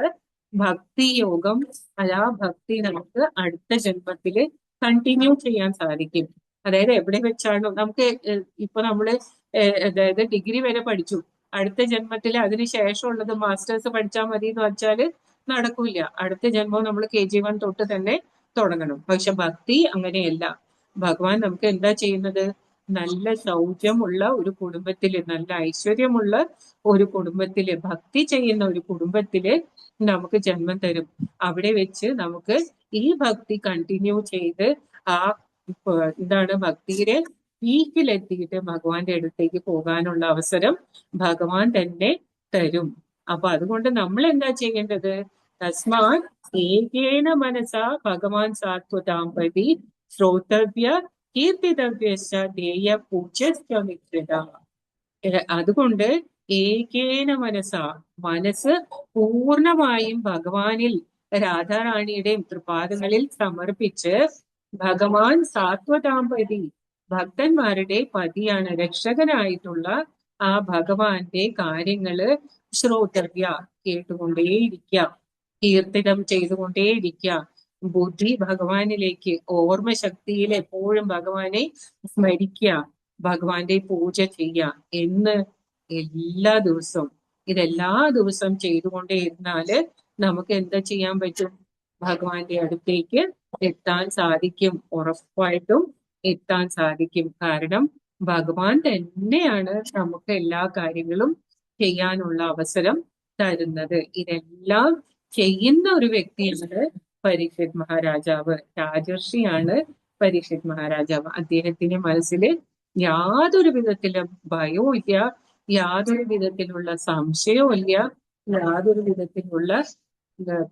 ഭക്തിയോഗം, ആ ഭക്തി നമുക്ക് അടുത്ത ജന്മത്തില് കണ്ടിന്യൂ ചെയ്യാൻ സാധിക്കും. അതായത് എവിടെ വെച്ചാണോ നമുക്ക് ഇപ്പൊ നമ്മള് അതായത് ഡിഗ്രി വരെ പഠിച്ചു, അടുത്ത ജന്മത്തിൽ അതിന് ശേഷമുള്ളത് മാസ്റ്റേഴ്സ് പഠിച്ചാൽ മതി എന്ന് വെച്ചാല് നടക്കൂല. അടുത്ത ജന്മം നമ്മൾ KG1 തൊട്ട് തന്നെ തുടങ്ങണം. പക്ഷെ ഭക്തി അങ്ങനെയല്ല. ഭഗവാൻ നമുക്ക് എന്താ ചെയ്യുന്നത്? നല്ല സൗഖ്യമുള്ള ഒരു കുടുംബത്തില്, നല്ല ഐശ്വര്യമുള്ള ഒരു കുടുംബത്തില്, ഭക്തി ചെയ്യുന്ന ഒരു കുടുംബത്തില് നമുക്ക് ജന്മം തരും. അവിടെ വെച്ച് നമുക്ക് ഈ ഭക്തി കണ്ടിന്യൂ ചെയ്ത് ആ എന്താണ് ഭക്തിയുടെ പീക്കിലെത്തിയിട്ട് ഭഗവാന്റെ അടുത്തേക്ക് പോകാനുള്ള അവസരം ഭഗവാൻ തന്നെ തരും. അപ്പൊ അതുകൊണ്ട് നമ്മൾ എന്താ ചെയ്യേണ്ടത്? തസ്മാൻ ഏകേന മനസാ ഭഗവാൻ സാത്വതാം പ്രതി ശ്രോതവ്യ കീർത്തിതവ്യശ്ച ധേയ പൂജ്യശ്ച മിത്രത. അതുകൊണ്ട് ഏകേന മനസാ, മനസ്സ് പൂർണ്ണമായും ഭഗവാനിൽ, രാധാറാണിയുടെയും തൃപാദങ്ങളിൽ സമർപ്പിച്ച്, ഭഗവാൻ സാത്വതാം പ്രതി, ഭക്തന്മാരുടെ പതിയാണ്, രക്ഷകനായിട്ടുള്ള ആ ഭഗവാന്റെ കാര്യങ്ങള് ശ്രോതവ്യ, കേട്ടുകൊണ്ടേയിരിക്കുക, കീർത്തനം ചെയ്തുകൊണ്ടേയിരിക്കുക, ബുദ്ധി ഭഗവാനിലേക്ക്, ഓർമ്മശക്തിയിൽ എപ്പോഴും ഭഗവാനെ സ്മരിക്കുക, ഭഗവാന്റെ പൂജ ചെയ്യുക എന്ന് എല്ലാ ദിവസവും, ഇതെല്ലാ ദിവസവും ചെയ്തുകൊണ്ടേ ഇരുന്നാല് നമുക്ക് എന്താ ചെയ്യാൻ പറ്റും? ഭഗവാന്റെ അടുത്തേക്ക് എത്താൻ സാധിക്കും, ഉറപ്പായിട്ടും എത്താൻ സാധിക്കും. കാരണം ഭഗവാൻ തന്നെയാണ് നമുക്ക് എല്ലാ കാര്യങ്ങളും ചെയ്യാനുള്ള അവസരം തരുന്നത്. ഇതെല്ലാം ചെയ്യുന്ന ഒരു വ്യക്തിയാണ് പരീക്ഷിത് മഹാരാജാവ്. രാജർഷിയാണ് പരീക്ഷിത് മഹാരാജാവ്. അദ്ദേഹത്തിന്റെ മനസ്സില് യാതൊരു വിധത്തിലും ഭയവും ഇല്ല, യാതൊരു വിധത്തിലുള്ള സംശയവും ഇല്ല, യാതൊരു വിധത്തിലുള്ള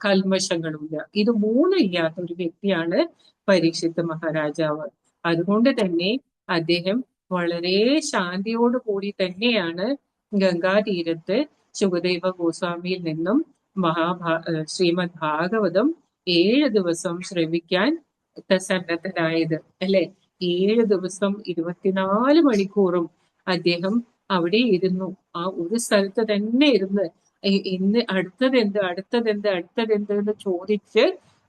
കൽമഷങ്ങളുമില്ല. ഇത് മൂന്നും ഇല്ലാത്ത ഒരു വ്യക്തിയാണ് പരീക്ഷിത് മഹാരാജാവ്. അതുകൊണ്ട് തന്നെ അദ്ദേഹം വളരെ ശാന്തിയോട് കൂടി തന്നെയാണ് ഗംഗാതീരത്ത് ശുകദേവ ഗോസ്വാമിയിൽ നിന്നും ശ്രീമദ് ഭാഗവതം 7 ദിവസം ശ്രവിക്കാൻ സന്നദ്ധനായത്, അല്ലെ? 7 ദിവസം 24 മണിക്കൂറും അദ്ദേഹം അവിടെ ഇരുന്നു, ആ ഒരു സ്ഥലത്ത് തന്നെ ഇരുന്ന് ഇന്ന് അടുത്തതെന്ത് എന്ന് ചോദിച്ച്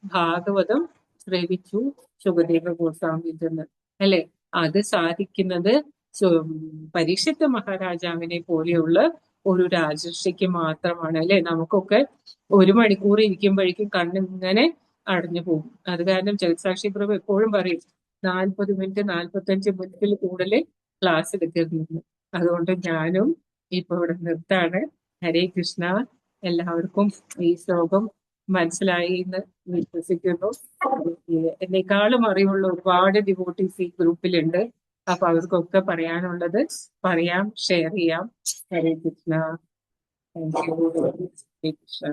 ഭാഗവതം ശ്രവിച്ചു ശുകദേവ ഗോസ്വാമിയിൽ നിന്ന്, അല്ലെ? അത് സാധിക്കുന്നത് പരീക്ഷിത് മഹാരാജാവിനെ പോലെയുള്ള ഒരു രാജർഷിക്ക് മാത്രമാണ്, അല്ലെ? നമുക്കൊക്കെ 1 മണിക്കൂർ ഇരിക്കുമ്പോഴേക്കും കണ്ണിങ്ങനെ അടഞ്ഞു പോകും. അത് കാരണം ജഗത്സാക്ഷി പ്രഭു എപ്പോഴും പറയും 40 മിനിറ്റ് 45 മിനിറ്റിൽ കൂടുതൽ ക്ലാസ് എടുക്കുന്നുണ്ട്. അതുകൊണ്ട് ഞാനും ഇപ്പൊ ഇവിടെ നിർത്താണ്. ഹരേ കൃഷ്ണ. എല്ലാവർക്കും ഈ ശ്ലോകം മനസ്സിലായി എന്ന് വിശ്വസിക്കുന്നു. എന്നെക്കാളും അറിവുള്ള ഒരുപാട് ഡിവോട്ടീസ് ഈ ഗ്രൂപ്പിലുണ്ട്. അപ്പൊ അവർക്കൊക്കെ പറയാനുള്ളത് പറയാം, ഷെയർ ചെയ്യാം. ഹരേ കൃഷ്ണ. ഹരേ കൃഷ്ണ.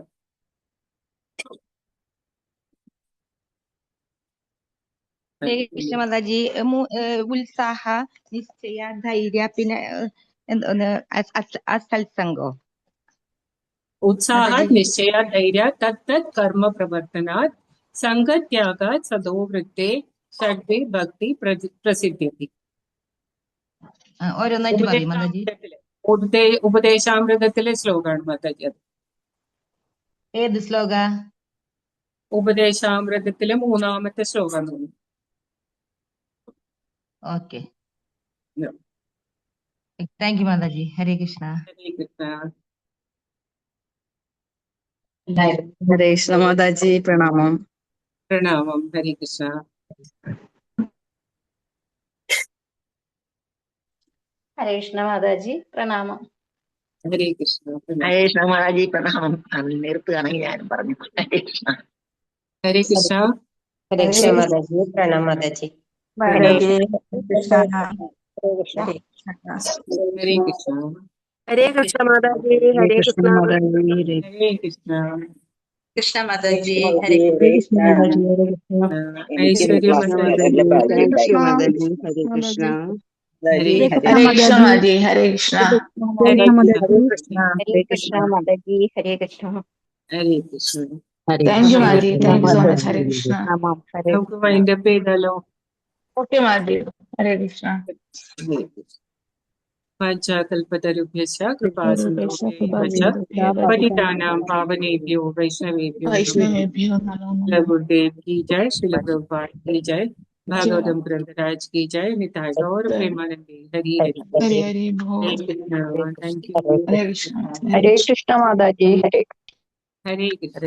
ഹരേ കൃഷ്ണ മാതാജി. ഉത്സാഹ, നിശ്ചയ, ധൈര്യ, പിന്നെ സത്സംഗോ? उत्साह निश्चय धैर्य तत्त कर्म प्रवर्तनात् संगत्यागात् सदोवृत्ते षड्वे भक्ति प्रसिद्ध्यति. ഓരോന്നായിട്ട് പറയും മാതാജി. ഉപദേശാമൃതത്തിലെ ശ്ലോകമാണ് മാതാജി അത്. ഏത് ശ്ലോക? ഉപദേശാമൃതത്തിലെ 3-ാമത്തെ ശ്ലോകം. ഓക്കെ, താങ്ക് യു മാതാജി. ഹരേ കൃഷ്ണ. ഹരേ കൃഷ്ണ. ഹരേ കൃഷ്ണ മാതാജി, പ്രണാമം. പ്രണാമം. ഹരേ കൃഷ്ണ. ഹരേ കൃഷ്ണ മാതാജി, പ്രണാമം. ഹരേ കൃഷ്ണ. ഹരേ കൃഷ്ണ മാതാജി, പ്രണാമം. നിർത്തുകയാണെങ്കിൽ ഞാനും പറഞ്ഞു. ഹരേ കൃഷ്ണ. ഹരേ കൃഷ്ണ. ഹരേ കൃഷ്ണ മാതാജി, പ്രണാം മാതാജി. ഹരേ കൃഷ്ണ. ഹരേ കൃഷ്ണ. ഹരേ കൃഷ്ണ മാതാജി, ഹരേ കൃഷ്ണ മാതാജി, ഹരേ കൃഷ്ണ. കൃഷ്ണ മാതാജി. ഹരേ കൃഷ്ണ മാതാജി, ഹരേ കൃഷ്ണ. ഐശ്വര്യ മാതാജി. താങ്ക് യു മാതാജി, ഹരേ കൃഷ്ണ. ഹരേ ഹരേ കൃഷ്ണ മാതാജി, ഹരേ കൃഷ്ണ. ഹരേ കൃഷ്ണ. ഹരേ കൃഷ്ണ മാതാജി, ഹരേ കൃഷ്ണ. ഹരേ കൃഷ്ണ. താങ്ക് യു മാതാജി, thank you so much. Hare Krishna. നമുക്ക് വൈൻഡപ്പ് ചെയ്താലോ? ഓക്കെ മാതാജി, ഹരേ കൃഷ്ണ. വാഞ്ചാകൽപതരുഭ്യശ്ച കൃപാസിന്ധുഭ്യൈവ ച പതിതാനാം പാവനേഭ്യോ വൈഷ്ണവേഭ്യോ नमो। गुरुदेव की जय, श्रील प्रभुपाद की जय, भागवतम ग्रंथराज की जय, निताय गौर प्रेमानंदे हरि हरि ഹരി हरे ഹരി ബോൾ. कृष्ण। Thank you. ഹരേ കൃഷ്ണ. ഹരേ കൃഷ്ണ മാതാജി, ഹരേ हरे कृष्ण।